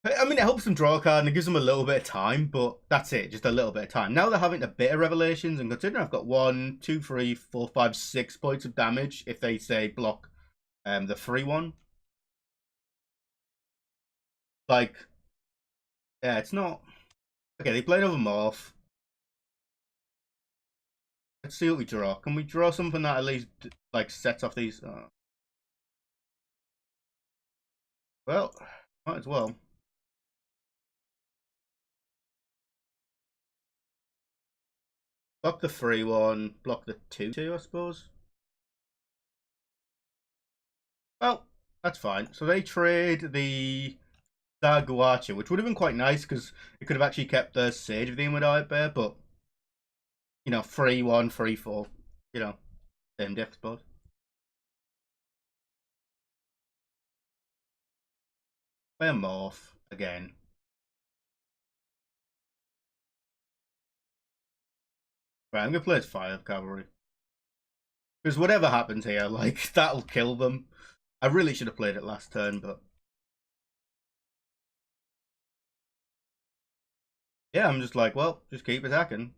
I mean, it helps them draw a card and it gives them a little bit of time, but that's it, just a little bit of time. Now they're having a bit of revelations, and considering I've got 1, 2, 3, 4, 5, 6 points of damage if they say block the 3-1. Like, yeah, it's not... Okay, they play another morph. Let's see what we draw. Can we draw something that at least, like, sets off these... Well, might as well. Block the 3-1, block the 2-2, I suppose. Well, that's fine. So they trade the Daguacha, which would have been quite nice because it could have actually kept the Sage of the Inward Eye Bear, but, you know, 3-1, 3-4, you know, same diff, I suppose. Play a morph again. Right, I'm going to play as Fire Cavalry. Because whatever happens here, like, that'll kill them. I really should have played it last turn, but Yeah, I'm just like, well, just keep attacking.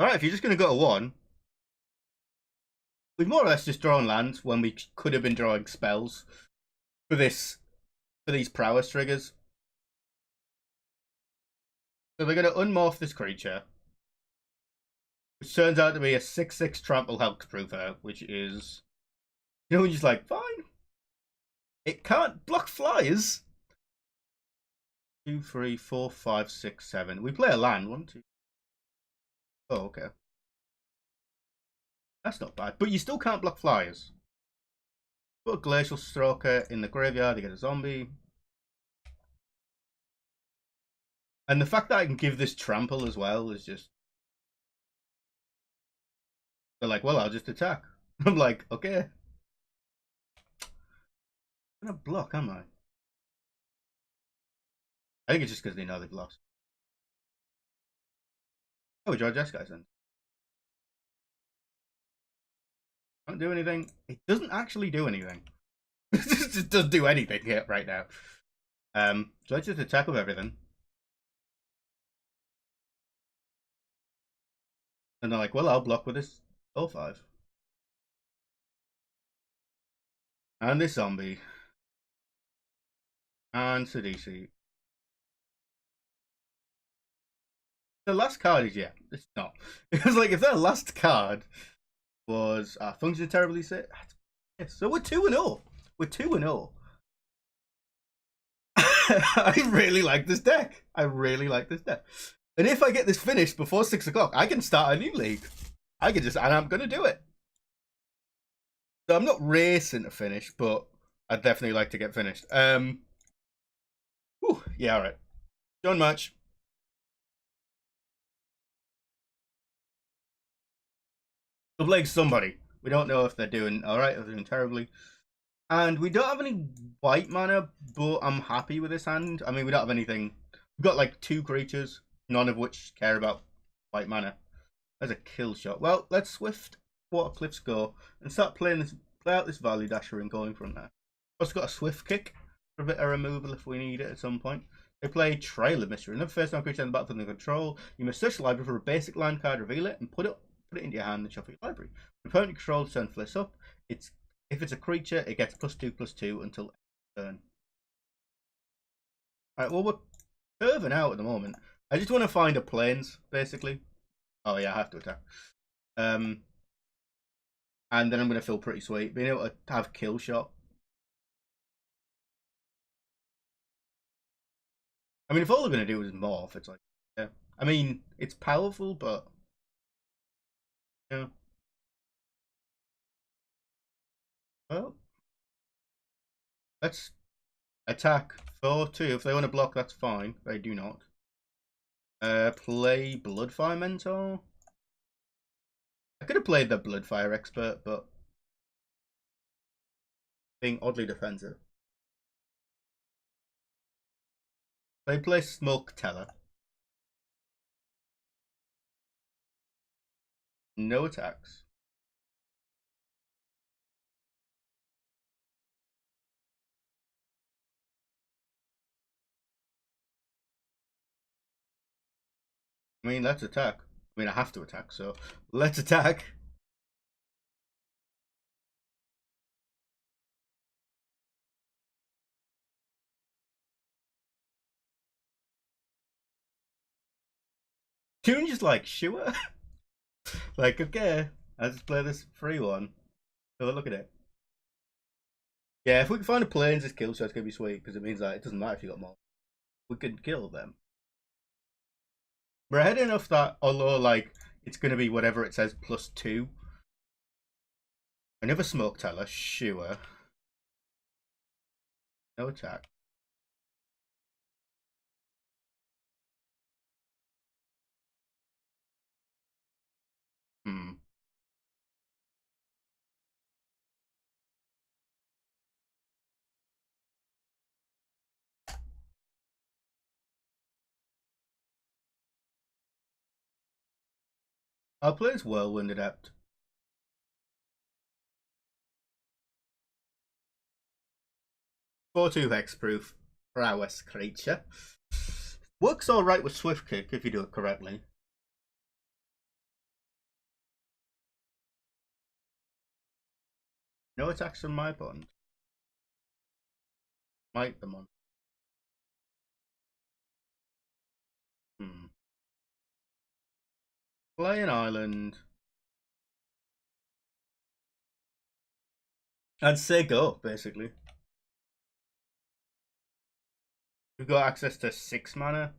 Alright, if you're just going to go to 1, we've more or less just drawn lands when we could have been drawing spells for these prowess triggers. So they're going to unmorph this creature, which turns out to be a 6/6 trample hexproofer, which is, you know, just like, fine. It can't block flyers. 2, 3, 4, 5, 6, 7. We play a land. 1, 2. Oh, okay. That's not bad. But you still can't block flyers. Put a Glacial Stalker in the graveyard to get a zombie. And the fact that I can give this trample as well is just... They're like, well, I'll just attack. I'm like, okay. I'm gonna block, am I? I think it's just because they know they've lost. Oh, we draw Jeskai then. Don't do anything. It doesn't actually do anything. It just doesn't do anything yet right now. So let's just attack with everything. And they're like, well, I'll block with this 5. And this zombie. And Sidisi. The last card is, yeah, it's not. It was like, if their last card was function terribly sick. So we're 2-0. We're 2-0. I really like this deck. I really like this deck. And if I get this finished before 6 o'clock, I can start a new league. I can just, and I'm going to do it. So I'm not racing to finish, but I'd definitely like to get finished. Whew, yeah, all right. Done much. We're playing somebody. We don't know if they're doing all right or they're doing terribly. And we don't have any white mana, but I'm happy with this hand. I mean, we don't have anything. We've got like 2 creatures, none of which care about white mana. There's a kill shot. Well, let's Swift Water Cliffs go and start playing this. Play out this Value Dasher and go in front there. Also got a Swift Kick for a bit of removal if we need it at some point. They play Trail of Mystery. Another first time creature on the battlefield under control. You must search the library for a basic land card, reveal it, and put it into your hand and shuffle your library. When opponent controls turn flips up. If it's a creature, it gets +2/+2 until turn. Alright, well, we're curving out at the moment. I just want to find a plains, basically. Oh yeah, I have to attack. And then I'm going to feel pretty sweet. Being able to have kill shot. I mean, if all they're going to do is morph, it's like, yeah. I mean, it's powerful, but, yeah. Well, let's attack 4/2. If they want to block, that's fine. They do not. Play Bloodfire Mentor. I could have played the Bloodfire Expert, but being oddly defensive. They play Smoke Teller. No attacks. I mean, let's attack. I mean, I have to attack, so let's attack. Tune just like, sure. Like, okay, I'll just play this free one. So look at it. Yeah, if we can find a plains, this kill shot's gonna be sweet because it means that it doesn't matter if you got more. We can kill them. We're ahead enough that although like it's gonna be whatever it says +2. Another Smoke Teller, sure. No attack. Hmm. I'll play as Whirlwind Adept. 4/2 hexproof prowess creature. Works alright with Swift Kick if you do it correctly. No attacks from my opponent. Might them on. Play an island. And say go, basically. We've got access to 6 mana.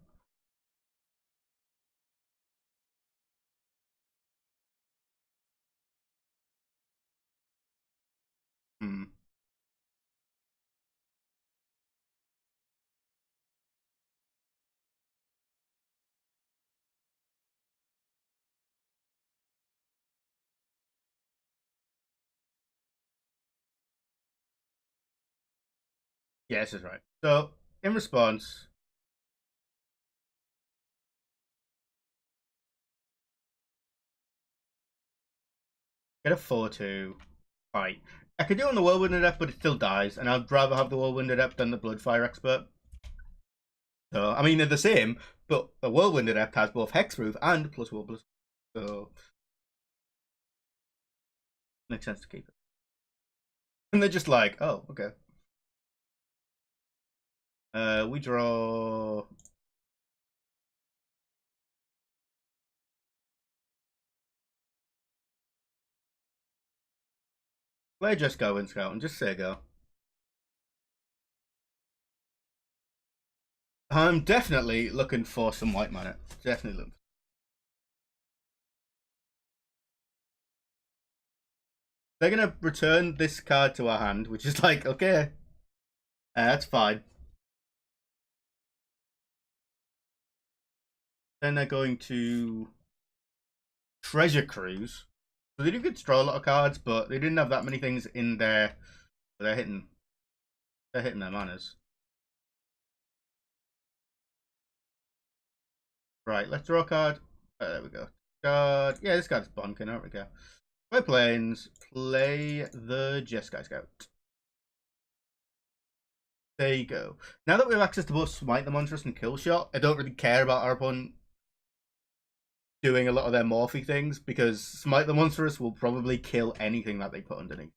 Yeah, this is right. So, in response, get a 4/2 fight. I could do it on the Whirlwind Adept, but it still dies, and I'd rather have the Whirlwind Adept than the Bloodfire Expert. So, I mean, they're the same, but the Whirlwind Adept has both Hexproof and +1/+. So, makes sense to keep it. And they're just like, oh, okay. We draw. Play Jeskai Wind Scout and just say go. I'm definitely looking for some white mana. Definitely looking. They're gonna return this card to our hand, which is like, okay, that's fine. Then they're going to Treasure Cruise. So they do get to draw a lot of cards, but they didn't have that many things in there. They're hitting their manas. Right, let's draw a card. There we go. Card. Yeah, this card's bonking. There we go. Play planes. Play the Jeskai Scout. There you go. Now that we have access to both Smite the Monstrous and Kill Shot, I don't really care about our opponent doing a lot of their morphy things, because Smite the Monstrous will probably kill anything that they put underneath.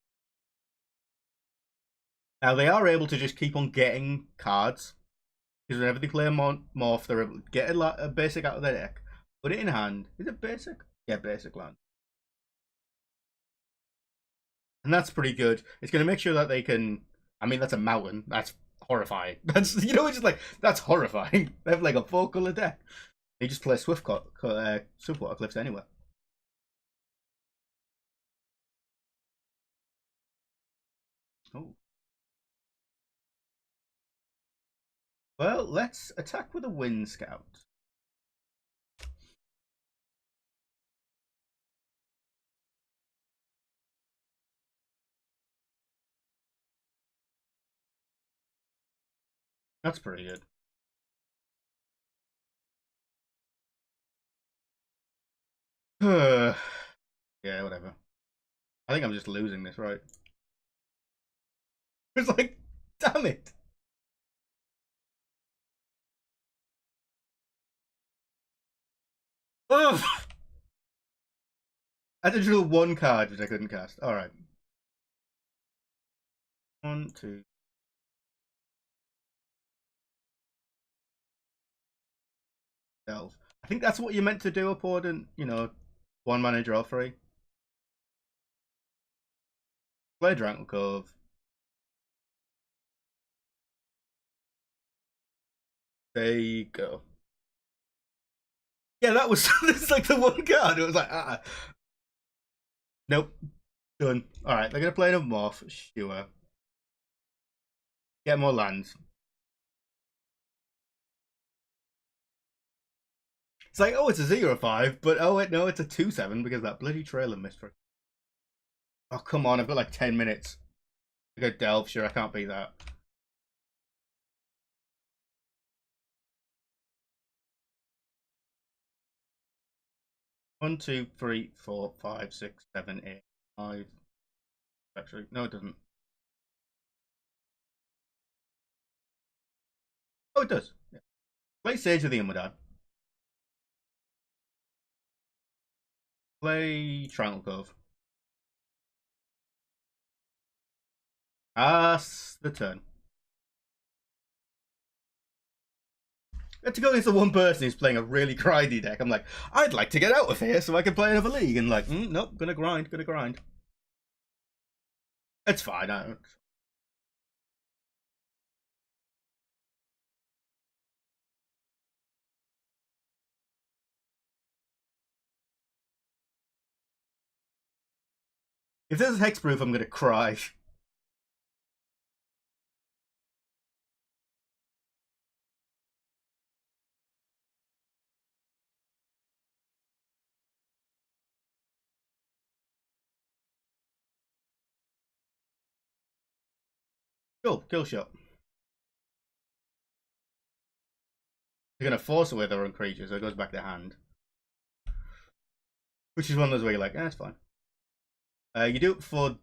Now they are able to just keep on getting cards, because whenever they play a morph, they're able to get a basic out of their deck, put it in hand. Is it basic? Yeah, basic land. And that's pretty good. It's going to make sure that they can. I mean, that's a mountain. That's horrifying. That's, you know, it's just like, that's horrifying. They have like a 4-color deck. They just play Swiftwater Cliffs anyway. Oh. Well, let's attack with a Wind Scout. That's pretty good. Yeah, whatever. I think I'm just losing this, right? It's like, damn it. Ugh. I had to draw one card which I couldn't cast. Alright. 1, 2. Delve. I think that's what you're meant to do, opponent. You know, 1 mana draw 3. Play Drankle Cove. There you go. Yeah, that was this is like the one card. It was like, nope. Done. Alright, they're gonna play another morph. Sure. Get more lands. It's like, oh, it's a 0/5, but oh wait, no, it's a 2/7 because that bloody trailer mystery. Oh, come on, I've got like 10 minutes. I go Delve, sure, I can't beat that. One, two, three, four, five, six, seven, eight, 5. Actually, no, it doesn't. Oh, it does. Yeah. Play Sage of the Inward Eye. Play Triangle Cove. Pass the turn. To go against the one person who's playing a really grindy deck, I'm like, I'd like to get out of here so I can play another league. And like, nope, gonna grind. It's fine. I don't... If there's hexproof, I'm gonna cry. Cool, kill shot. You're gonna force away their own creature, so it goes back to hand. Which is one of those where you're like, it's fine. You do it for...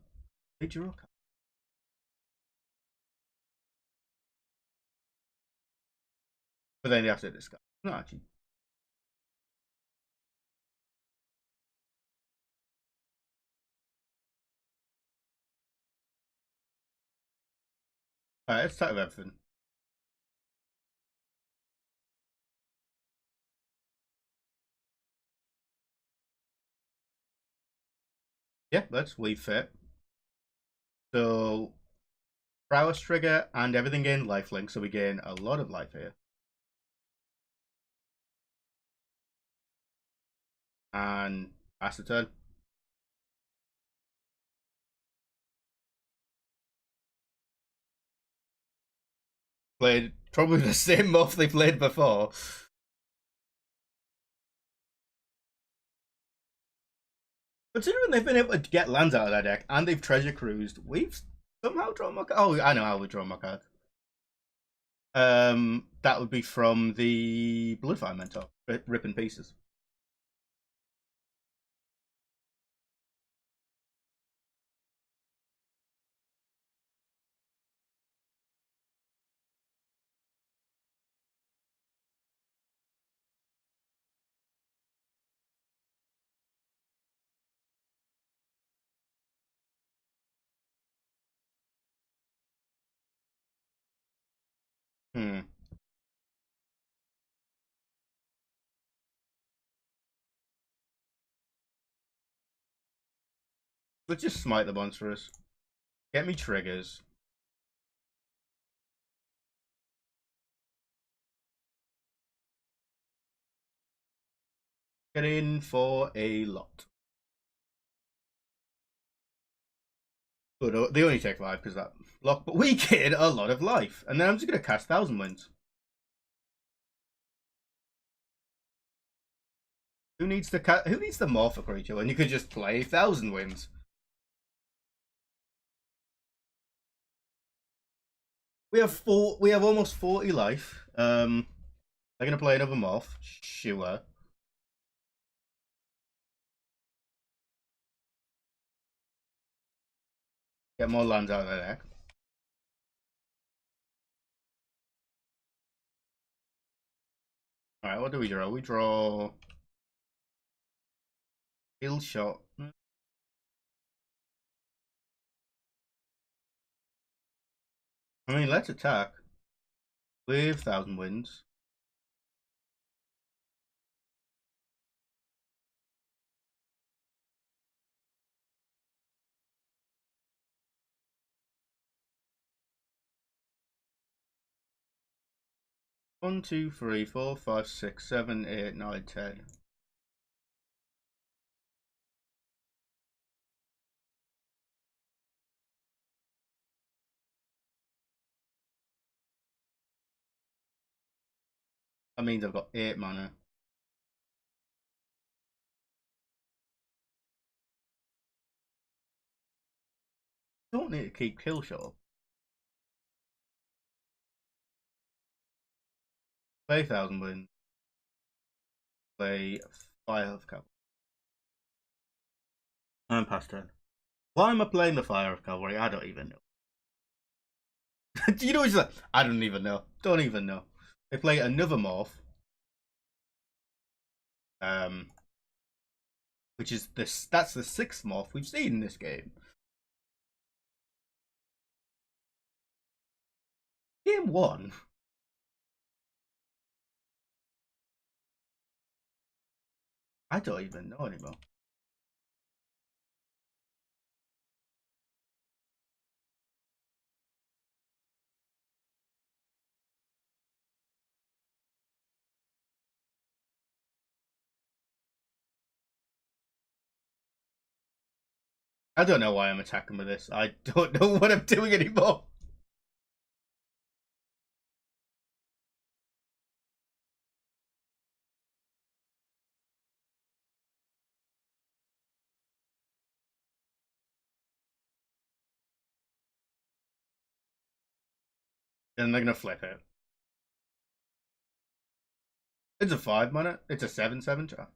Did you rock? But then you have to discard. No, actually. Alright, let's start with everything. Yeah, let's weave fit. So, prowess trigger and everything gain lifelink, so we gain a lot of life here. And pass the turn. Played probably the same morph they played before. Considering they've been able to get lands out of that deck and they've treasure cruised, we've somehow drawn more cards. Oh, I know how we draw more cards. That would be from the Bloodfire Mentor, ripping pieces. Let's just smite the monstrous. Get me triggers. Get in for a lot. But they only take 5 because that block. But we get a lot of life. And then I'm just going to cast Thousand Winds. Who needs the morph a creature when you could just play Thousand Winds? We have almost 40 life. They're gonna play another morph. Sure. Get more lands out of their deck. Alright, what do we draw? We draw Kill Shot. I mean, let's attack with Thousand Winds. One, two, three, four, five, six, seven, 8, 9, 10. That means I've got 8 mana. Don't need to keep Kill Shot. Play Thousand Winds. Play Fire of Cavalry. I'm past turn. Why am I playing the Fire of Cavalry? I don't even know. You know, it's like, I don't even know. Don't even know. They play another morph, which is this. That's the 6th morph we've seen in this game. Game 1. I don't even know anymore. I don't know why I'm attacking with this. I don't know what I'm doing anymore. And they're gonna flip it. It's a 5 mana. It's a 7/7 draft.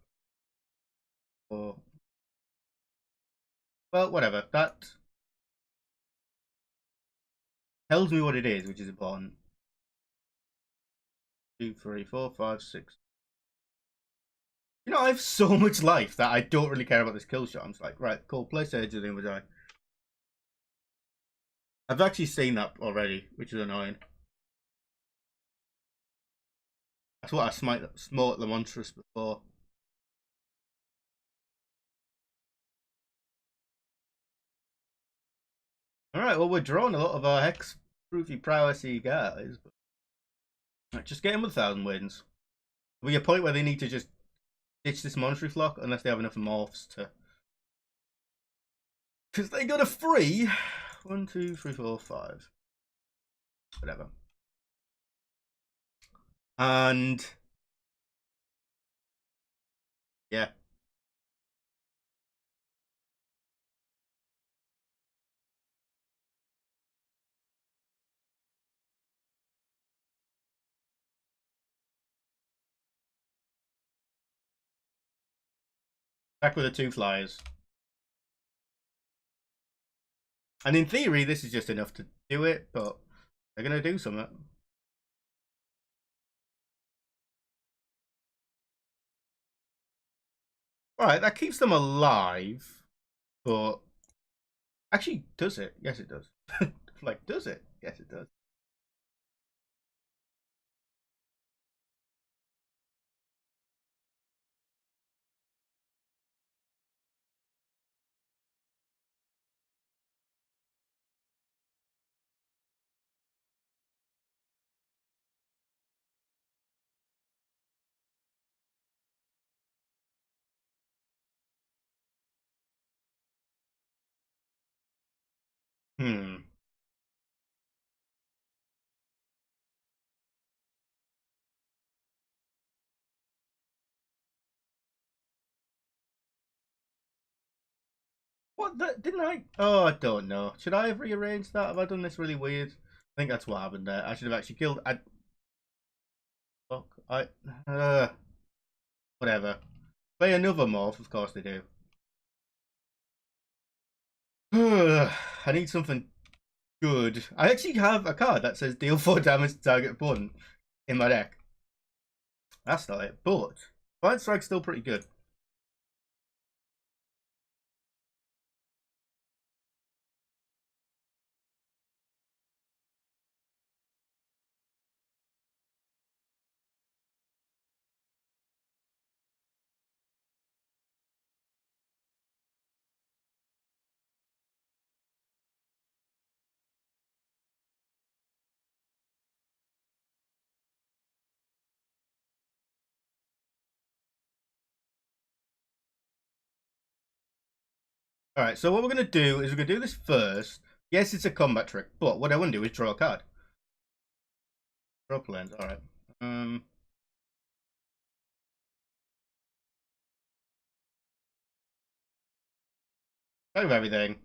Or well, whatever. That tells me what it is, which is important. 2, 3, 4, 5, 6. You know, I have so much life that I don't really care about this kill shot. I'm just like, right, cool, play Sage and then we die. I've actually seen that already, which is annoying. That's what I smote the monstrous before. Alright, well, we're drawing a lot of our hex-proofy prowessy guys. But... Right, just get in with 1,000 wins. There'll be a point where they need to just ditch this monetary flock unless they have enough morphs to. Because they got a free 1, 2, 3, 4, 5. Whatever. And yeah. Back with the 2 flyers. And in theory, this is just enough to do it, but they're going to do something. Alright, that keeps them alive, but actually, does it? Yes, it does. Like, does it? Yes, it does. Hmm. What the, didn't I? Oh, I don't know. Should I have rearranged that? Have I done this really weird? I think that's what happened there. I should have actually killed. Fuck. Whatever. Play another morph. Of course they do. I need something good. I actually have a card that says deal 4 damage to target opponent in my deck. That's not it. But Blind Strike's still pretty good. Alright, so what we're going to do is we're going to do this first. Yes, it's a combat trick, but what I want to do is draw a card. Draw plans, alright. Play with everything.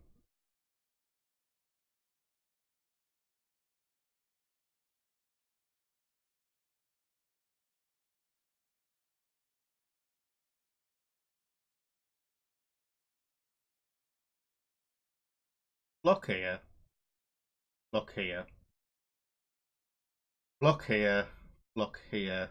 Block here. Block here. Block here. block here.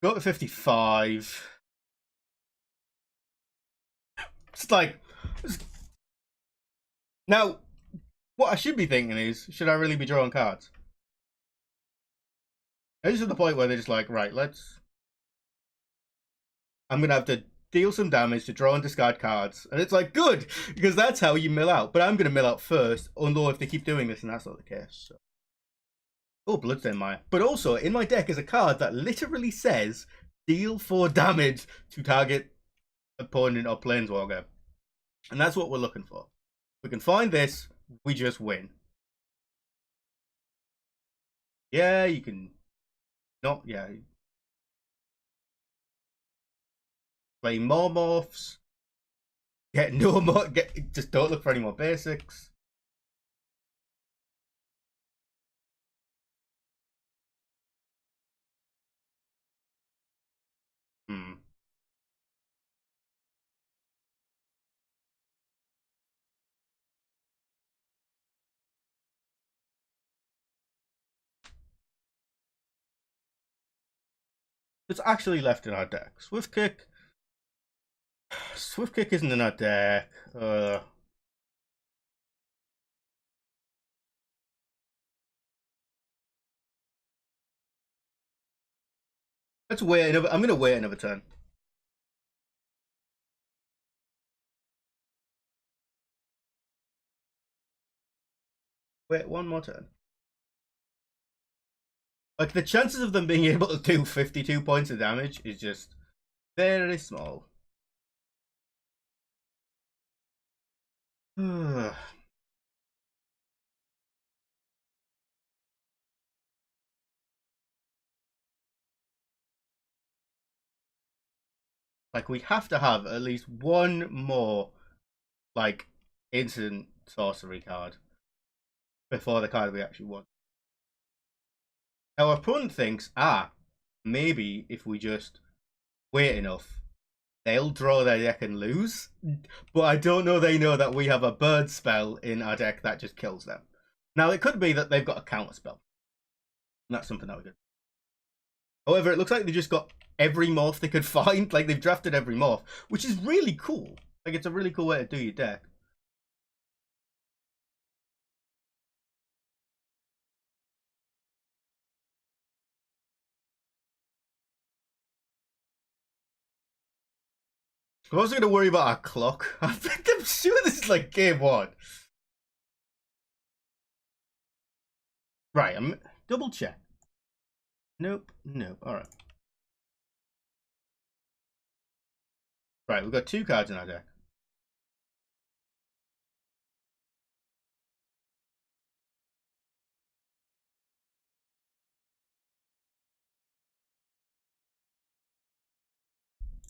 Go to 55. It's like... Now, what I should be thinking is, should I really be drawing cards? This is the point where they're just like, right, I'm going to have to deal some damage to draw and discard cards. And it's like, good, because that's how you mill out. But I'm going to mill out first, although if they keep doing this, and that's not the case. So. Oh, Bloodstained Mire. But also, in my deck is a card that literally says, deal 4 damage to target opponent or planeswalker. And that's what we're looking for. We can find this, we just win. Yeah, you can... Not, yeah. Play more morphs. Get no more... just don't look for any more basics. It's actually left in our deck. Swift Kick isn't in our deck. Let's wait. I'm going to wait another turn. Wait one more turn. Like, the chances of them being able to do 52 points of damage is just very small. Like, we have to have at least one more, like, instant sorcery card before the card we actually want. Our opponent thinks, maybe if we just wait enough, they'll draw their deck and lose. But I don't know they know that we have a bird spell in our deck that just kills them. Now, it could be that they've got a counter spell. And that's something that we could. However, it looks like they just got every morph they could find. Like, they've drafted every morph, which is really cool. Like, it's a really cool way to do your deck. I'm also going to worry about our clock. I'm sure this is like game 1. Right, I'm double check. Nope. Alright. Right, we've got 2 cards in our deck.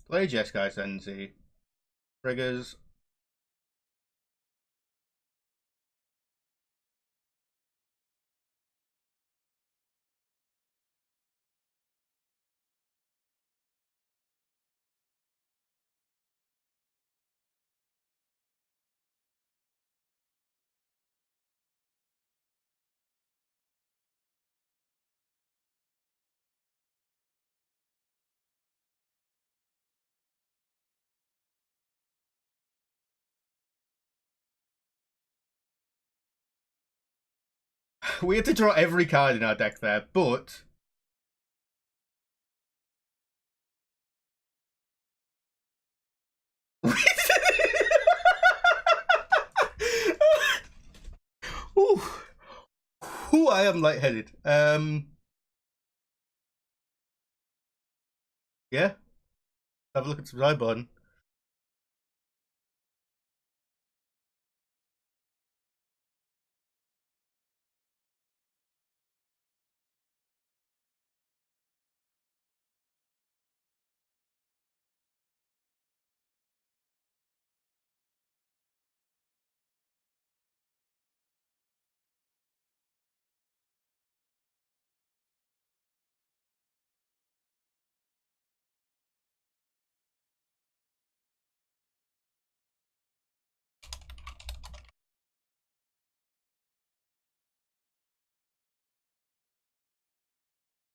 Play Jeskai Sensi. Triggers. We had to draw every card in our deck there, but... Ooh. Ooh, I am lightheaded. Yeah. Have a look at some sideboard.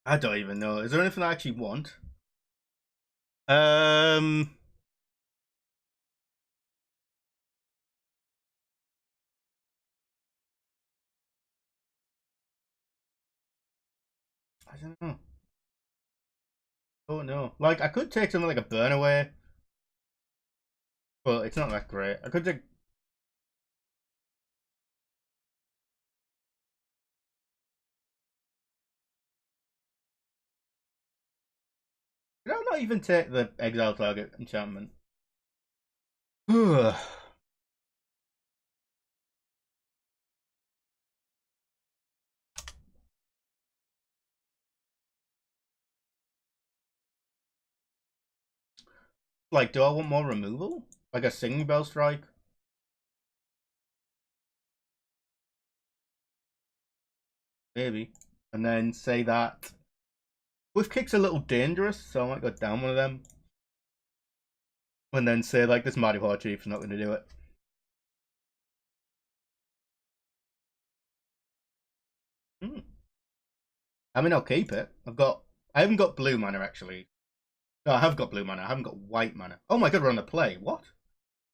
I don't even know. Is there anything I actually want? Um, I don't know. Oh no. Like I could take something like a burn away, but it's not that great. I could take. Did I not even take the exile target enchantment? Like, do I want more removal? Like a singing bell strike? Maybe. And then say that with kick's a little dangerous, so I might go down one of them. And then say like this Mighty War Chief's not gonna do it. Hmm. I mean I'll keep it. I haven't got blue mana actually. No, I have got blue mana, I haven't got white mana. Oh my god, we're on the play. What?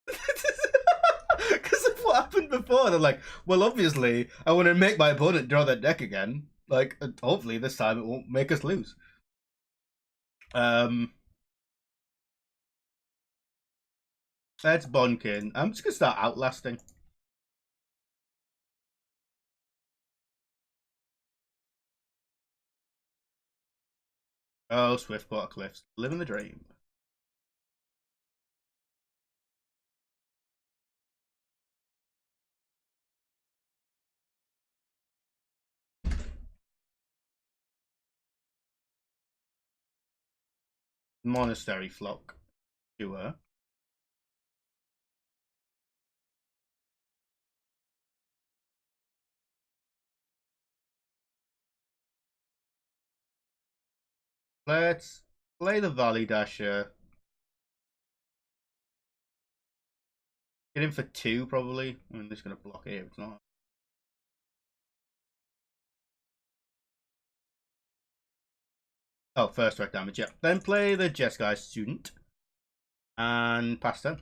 Because of what happened before. They're like, well, obviously, I want to make my opponent draw their deck again. Like, hopefully this time it won't make us lose. Um, that's Bonkin. I'm just gonna start outlasting. Oh, Swiftwater Cliffs, living the dream. Monastery Flock. Sure. Let's play the Valley Dasher. Get in for 2, probably. I mean, this gonna block it if it's not. Oh, first strike damage, yeah. Then play the Jeskai Student. And pass turn.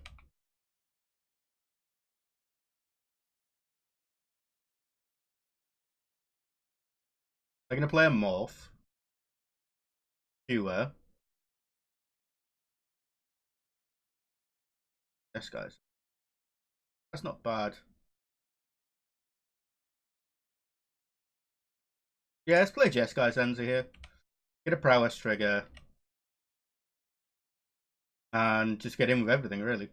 They're gonna play a Morph. Sure. Jeskai. That's not bad. Yeah, let's play Jeskai Senza here. Get a prowess trigger. And just get in with everything, really.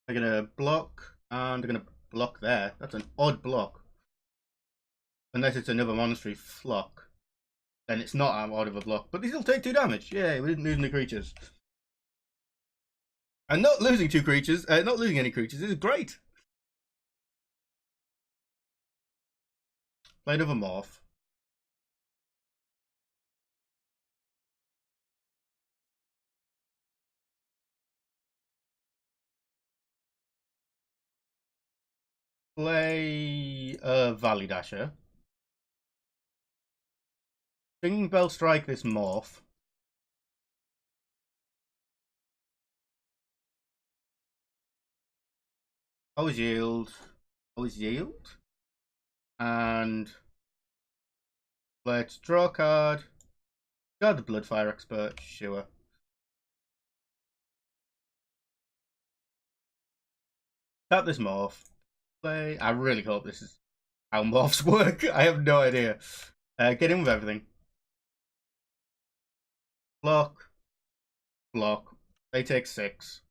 They're gonna block, and they're gonna block there. That's an odd block. Unless it's another monastery flock. Then it's not odd of a block. But these will take 2 damage. Yay, we didn't lose any creatures. And not losing 2 creatures, not losing any creatures is great. Play another morph. Play Valley Dasher. Singing Bell Strike this morph. Always yield. Always yield. And let's draw a card. Got the Bloodfire Expert, sure. Tap this morph. Play. I really hope this is how morphs work. I have no idea. Get in with everything. Block. Block. They take 6.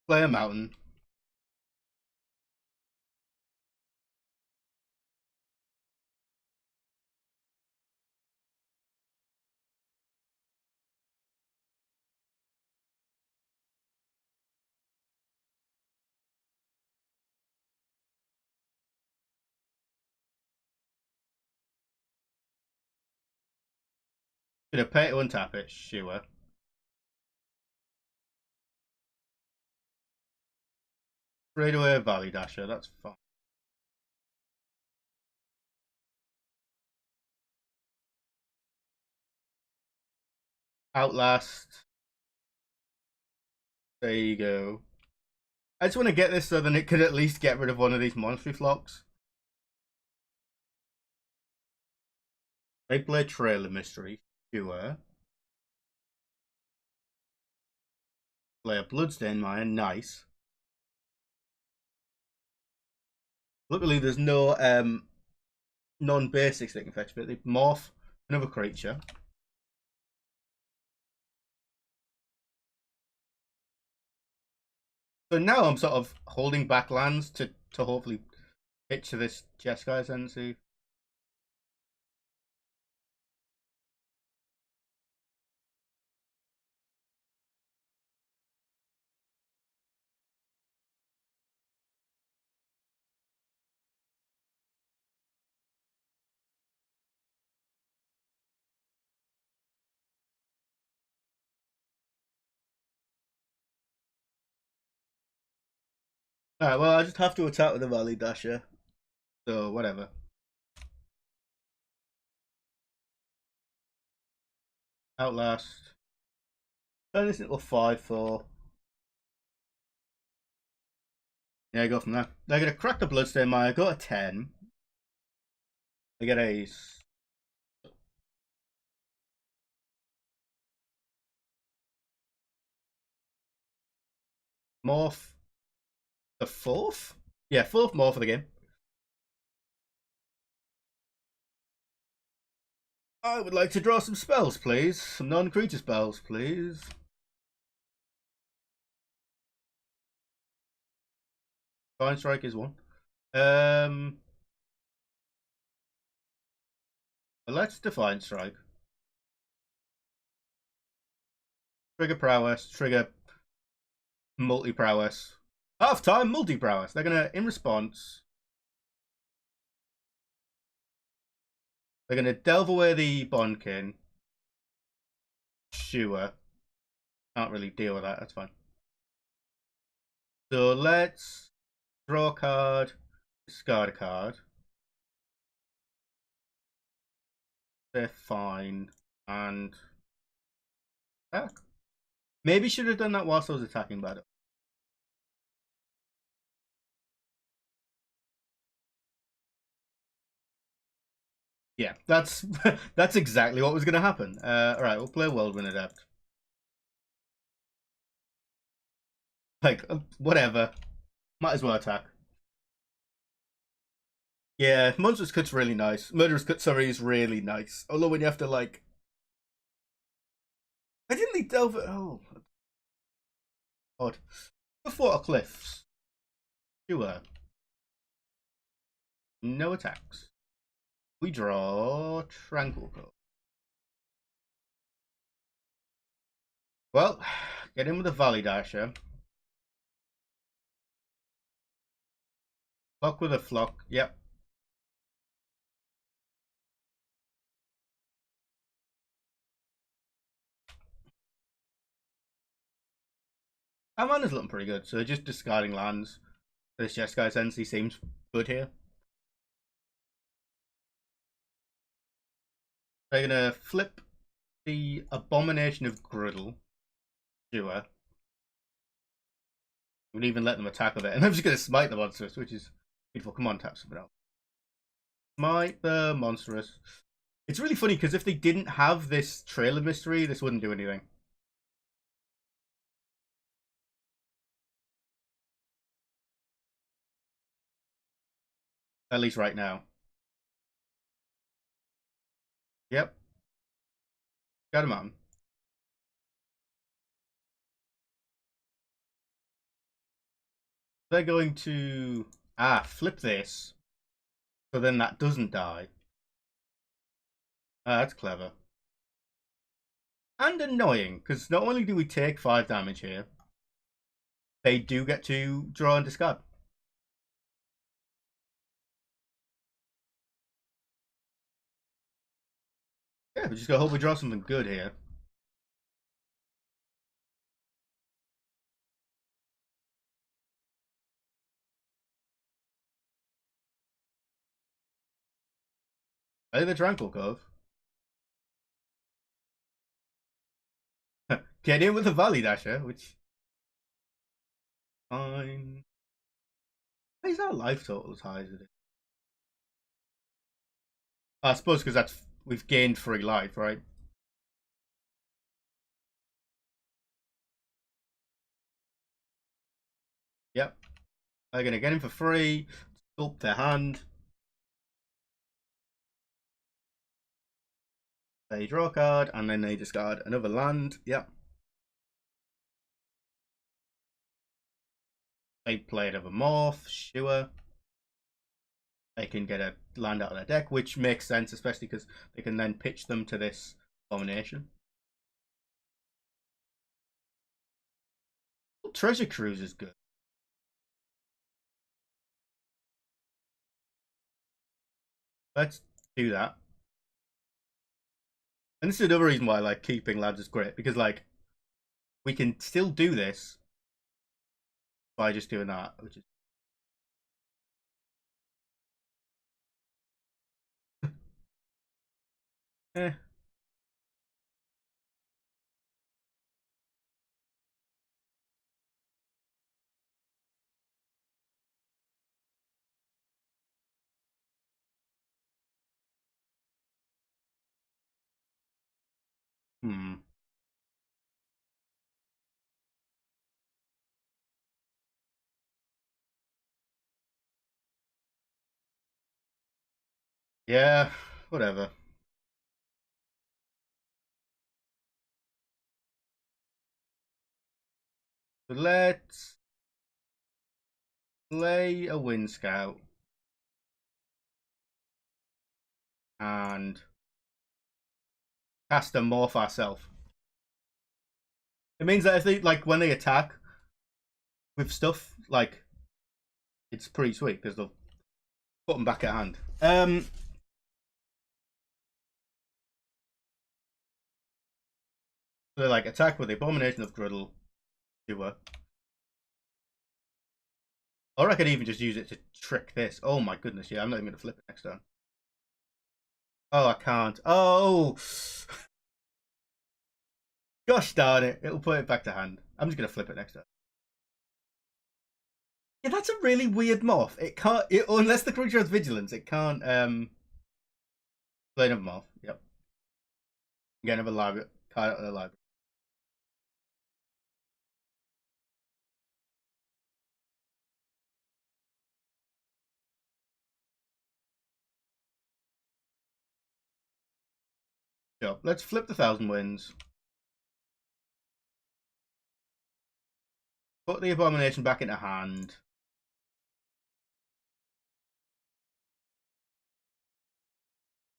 Play a mountain. Gonna pay to untap it, sure. Straight away Valley Dasher, that's fine. Outlast. There you go. I just want to get this so then it could at least get rid of one of these monster flocks. They play Trailer Mystery, sure. Play a Bloodstained Mire, nice. Luckily, there's no non-basics they can fetch, but they morph another creature. So now I'm sort of holding back lands to hopefully pitch to this Jeskai and see. Alright, well, I just have to attack with the Valley Dasher. So, whatever. Outlast. Turn this into a 5-4. Yeah, go from there. They're going to crack the Bloodstained Mire, go to 10. They get Ace. Morph. The 4th? Yeah, 4th morph of the game. I would like to draw some spells, please. Some non-creature spells, please. Fine Strike is one. Let's Define Strike. Trigger Prowess, trigger multi-prowess. Half-time multi-prowess. They're gonna, in response, they're gonna delve away the Bondkin. Sure. Can't really deal with that, that's fine. So let's draw a card, discard a card. They're fine. And attack. Maybe should have done that whilst I was attacking better. Yeah, that's that's exactly what was going to happen. Alright, we'll play Whirlwind Adept. Like, whatever. Might as well attack. Yeah, Monstrous Cut's really nice. Murderous Cut, sorry, is really nice. Although when you have to, like... I didn't leave Delve... Oh. Odd. Before Cliffs. Sure. No attacks. We draw Tranquil Code. Well, get in with the Valley Dasher. Flock with a Flock. Yep. Our mana's looking pretty good, so just discarding lands. This Jeskai Sensei seems good here. They're gonna flip the Abomination of Griddle. Sure. We'll even let them attack with it. And I'm just gonna smite the monstrous, which is beautiful. Come on, tap something else. Smite the monstrous. It's really funny because if they didn't have this trailer mystery, this wouldn't do anything. At least right now. Yep. Got him on. They're going to flip this. So then that doesn't die. That's clever. And annoying, because not only do we take 5 damage here, they do get to draw and discard. Yeah, we just gotta hope we draw something good here. I think the Tranquil Cove. Get in with the Valley Dasher, which fine. Why is our life total as high as it is? I suppose because that's we've gained 3 life, right? Yep. They're gonna get him for free. Sculpt their hand. They draw a card, and then they discard another land. Yep. They play another morph, sure. They can get a land out of their deck, which makes sense, especially because they can then pitch them to this abomination. Treasure Cruise is good. Let's do that. And this is another reason why like keeping lands is great, because like we can still do this by just doing that, which is eh. Hmm. Yeah, whatever. So let's play a Wind Scout and cast a morph ourselves. It means that if they like when they attack with stuff, like it's pretty sweet because they'll put them back at hand. So like attack with the Abomination of Gruddle, Sure. Or I could even just use it to trick this. Oh my goodness, yeah, I'm not even gonna flip it next turn. Oh, I can't. Oh, gosh darn it! It'll put it back to hand. I'm just gonna flip it next turn. Yeah, that's a really weird morph. It can't, unless the creature has vigilance, it can't play another morph. Yep. Get another library card out of the library. Sure. Let's flip the Thousand Winds. Put the Abomination back into hand.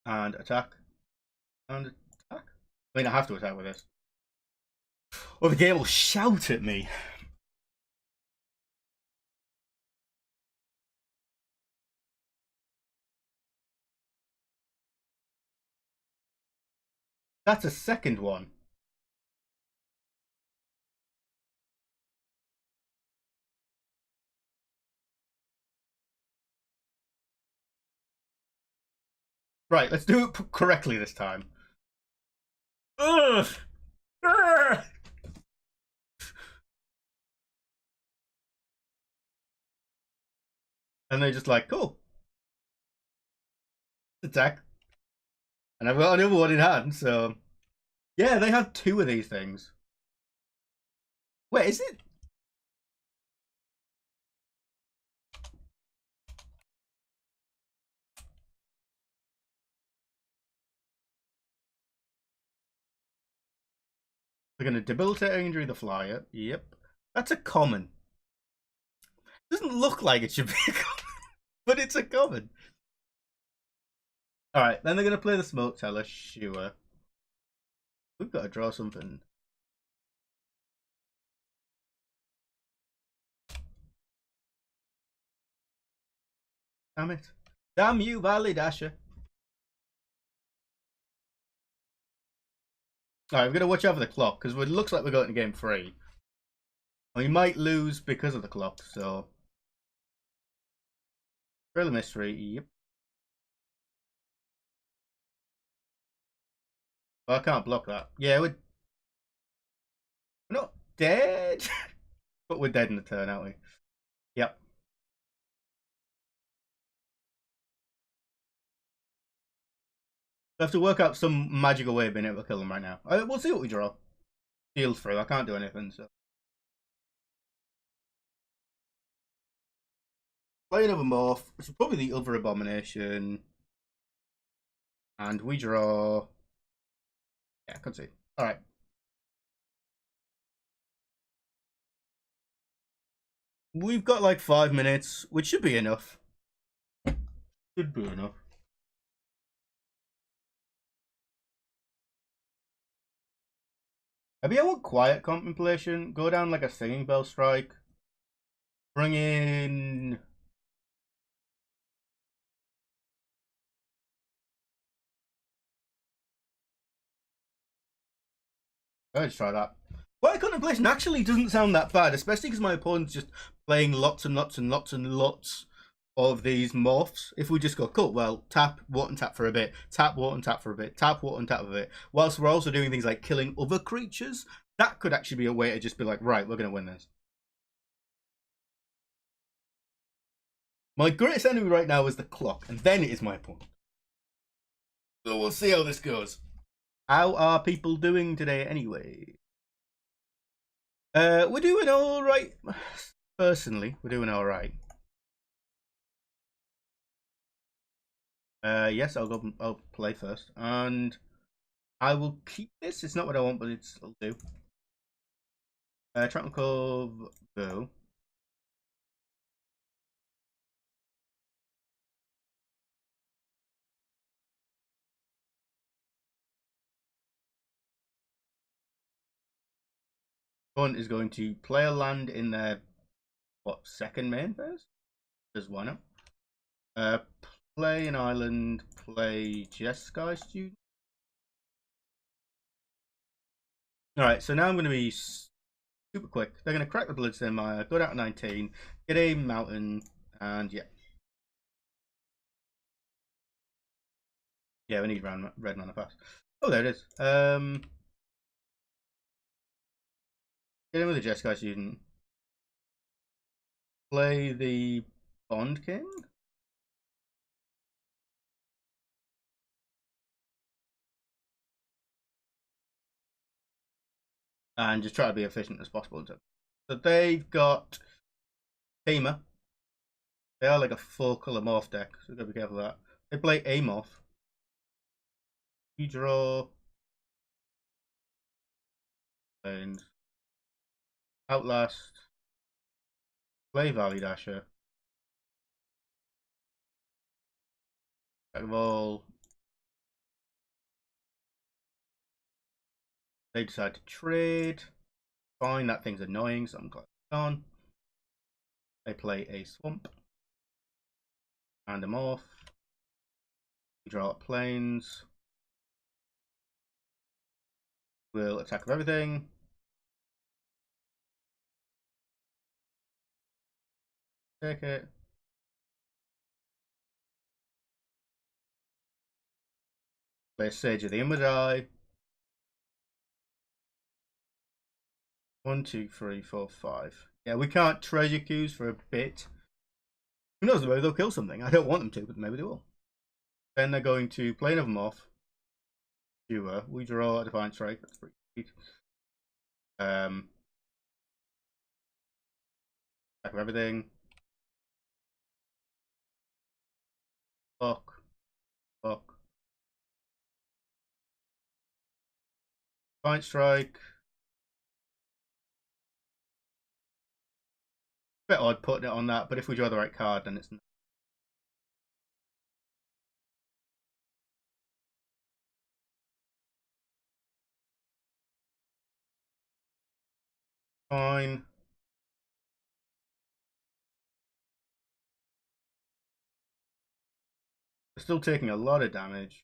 And attack. And attack. I mean, I have to attack with this. Or the game will shout at me. That's a second one. Right, let's do it correctly this time. Ugh. Ugh. And they're just like, cool. Attack. And I've got another one in hand, so. Yeah, they have 2 of these things. Wait, is it? They're going to debilitate injury the flyer. Yep. That's a common. Doesn't look like it should be a common, but it's a common. Alright, then they're going to play the Smoke Teller. Sure. We've got to draw something. Damn it. Damn you, Valley Dasher. Alright, we've got to watch out for the clock, because it looks like we're going to game 3. We might lose because of the clock, so... Thriller mystery, yep. Well, I can't block that. Yeah, we're not dead, but we're dead in the turn, aren't we? Yep. I have to work out some magical way of being able to kill them right now. We'll see what we draw. Shield through, I can't do anything, so... Play another morph, which is probably the other abomination. And we draw... Yeah, I can see. Alright. We've got like 5 minutes, which should be enough. Should be enough. Maybe I want quiet contemplation. Go down like a singing bell strike. Bring in... Let's try that. Quiet contemplation actually doesn't sound that bad, especially because my opponent's just playing lots and lots and lots and lots of these morphs. If we just go, cool, well, tap, what and tap for a bit, tap, what and tap for a bit, tap, what and tap for a bit, whilst we're also doing things like killing other creatures, that could actually be a way to just be like, right, we're going to win this. My greatest enemy right now is the clock, and then it is my opponent. So we'll see how this goes. How are people doing today anyway? We're doing alright. Personally, we're doing alright. Yes, I'll play first. And I will keep this. It's not what I want, but it'll do. Trapple Cove, go. Opponent is going to play a land in their second main phase? Because why not? Play an island, play Jeskai student. Alright, so now I'm going to be super quick. They're going to crack the Bloodstone Mire, go down to 19, get a mountain, and yeah. Yeah, we need red mana fast. Oh, there it is. Get in with the Jeskai student. Play the Bond King. And just try to be efficient as possible. So they've got Tamer. They are like a 4-color morph deck, so we've got to be careful of that. They play a morph. You draw. And Outlast. Play Valley Dasher. Back of all. They decide to trade. Fine, that thing's annoying, so I'm glad it's gone. They play a Swamp. And a morph. We draw up planes. We'll attack with everything. Take it. Play Sage of the Inward Eye. 1, 2, 3, 4, 5. Yeah, we can't treasure queues for a bit. Who knows, maybe they'll kill something. I don't want them to, but maybe they will. Then they're going to play another morph. Viewer. We draw a Defiant Strike. That's pretty sweet. Attack of everything. Fuck. Fuck. Defiant Strike. Bit odd putting it on that, but if we draw the right card, then it's fine. We're still taking a lot of damage.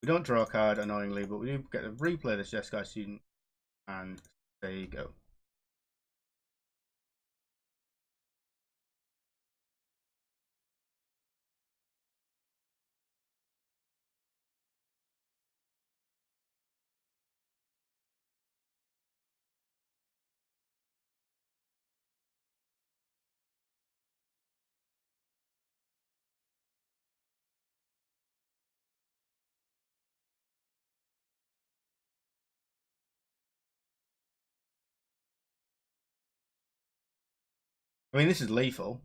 We don't draw a card, annoyingly, but we do get to replay this Jeskai student, and there you go. I mean, this is lethal.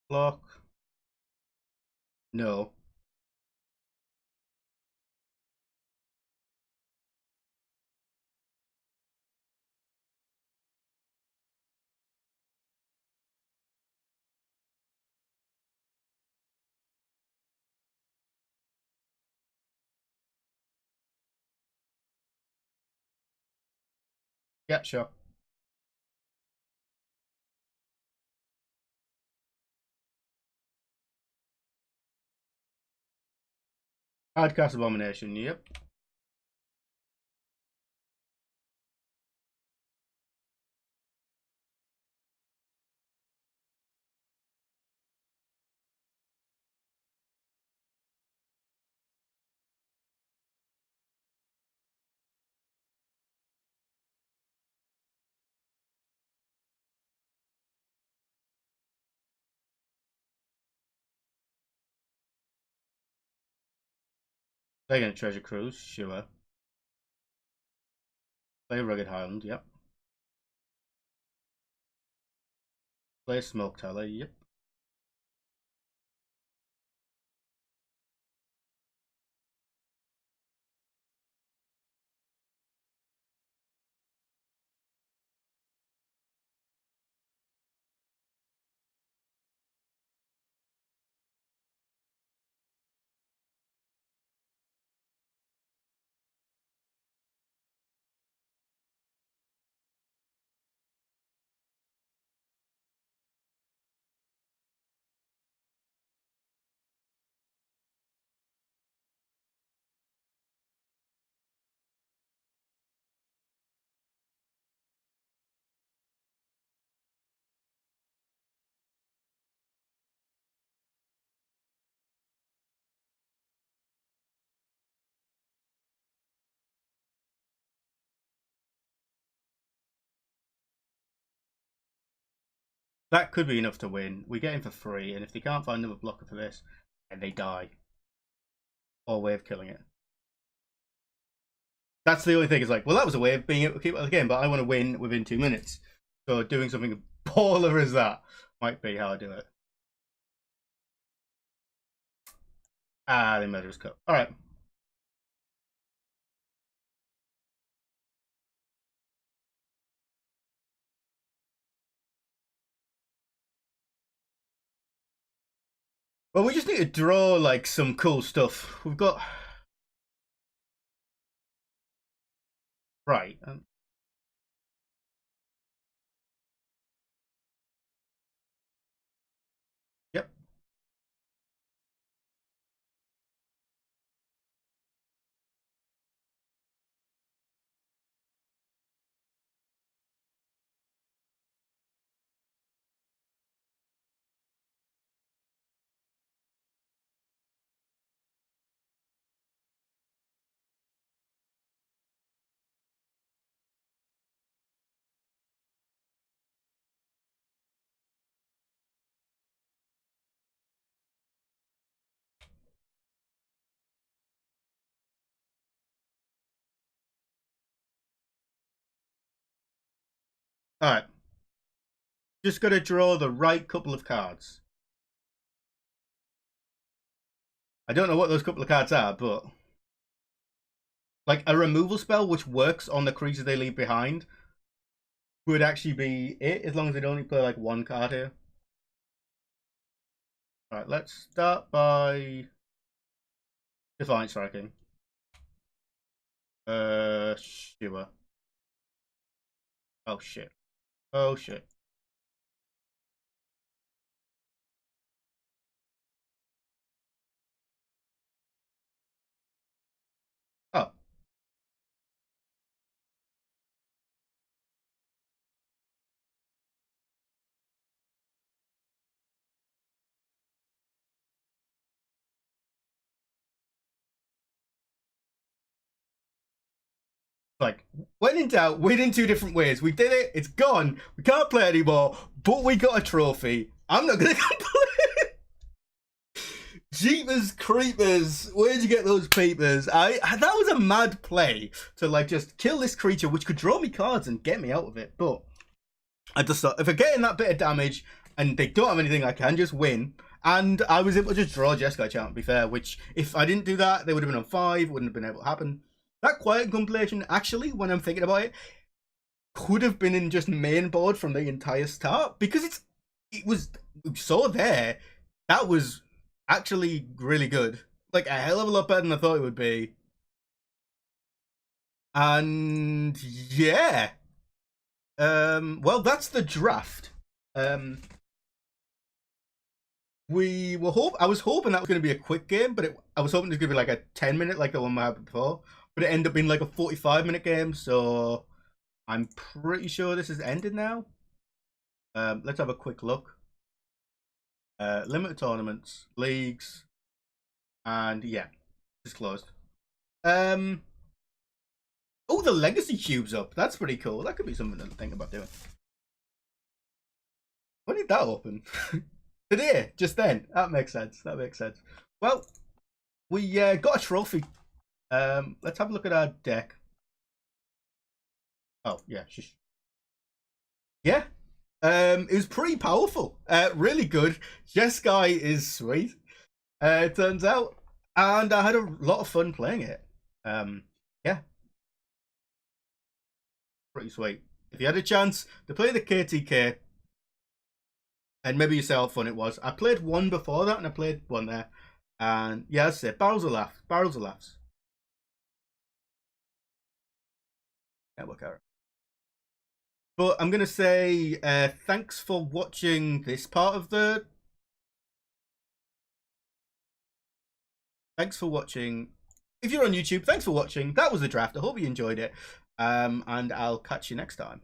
Block. No. Yep, sure. Hardcast Abomination, yep. Taking a Treasure Cruise, sure. Play Rugged Highland, yep. Play Smoke Teller, yep. That could be enough to win. We get him for free, and if they can't find another blocker for this, then they die. Or way of killing it. That's the only thing. Is like, well, that was a way of being able to keep it the game, but I want to win within 2 minutes. So doing something baller as that might be how I do it. Ah, the Murderer's Cup. All right. Well, we just need to draw like some cool stuff. We've got right. Yep. All right. Just got to draw the right couple of cards. I don't know what those couple of cards are, but like a removal spell which works on the creature they leave behind would actually be it, as long as they only play like one card here. All right, let's start by Defiant Striking. Sure. Oh shit. Oh shit. Oh. Like, when in doubt, win in 2 different ways. We did it. It's gone. We can't play anymore, but we got a trophy. I'm not going to complain. Jeepers creepers. Where'd you get those peepers? That was a mad play to, like, just kill this creature, which could draw me cards and get me out of it. But I just thought, if I get in that bit of damage and they don't have anything, I can just win. And I was able to just draw Jeskai Chant, to be fair, which, if I didn't do that, they would have been on 5, wouldn't have been able to happen. That quiet compilation, actually, when I'm thinking about it, could have been in just main board from the entire start, because it was so there. That was actually really good. Like, a hell of a lot better than I thought it would be. And yeah. Well, that's the draft. I was hoping that was going to be a quick game, but I was hoping it was going to be like a 10-minute, like the one I had before. But it ended up being like a 45-minute game, so I'm pretty sure this is ended now. Let's have a quick look. Limited tournaments, leagues, and yeah, it's closed. Oh, the legacy cube's up. That's pretty cool. That could be something to think about doing. When did that open? Today, just then. That makes sense. That makes sense. Well, we got a trophy. Let's have a look at our deck. Oh, yeah. Yeah. It was pretty powerful. Really good. Jeskai is sweet. It turns out. And I had a lot of fun playing it. Yeah. Pretty sweet. If you had a chance to play the KTK, and maybe you say how fun it was. I played one before that, and I played one there. And yeah, that's it. Barrels of laughs. Barrels of laughs. Yeah, work out. But I'm going to say thanks for watching this part of the... Thanks for watching. If you're on YouTube, thanks for watching. That was the draft. I hope you enjoyed it. And I'll catch you next time.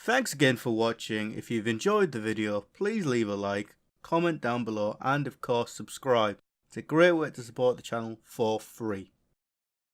Thanks again for watching. If you've enjoyed the video, please leave a like, comment down below, and of course subscribe. It's a great way to support the channel for free.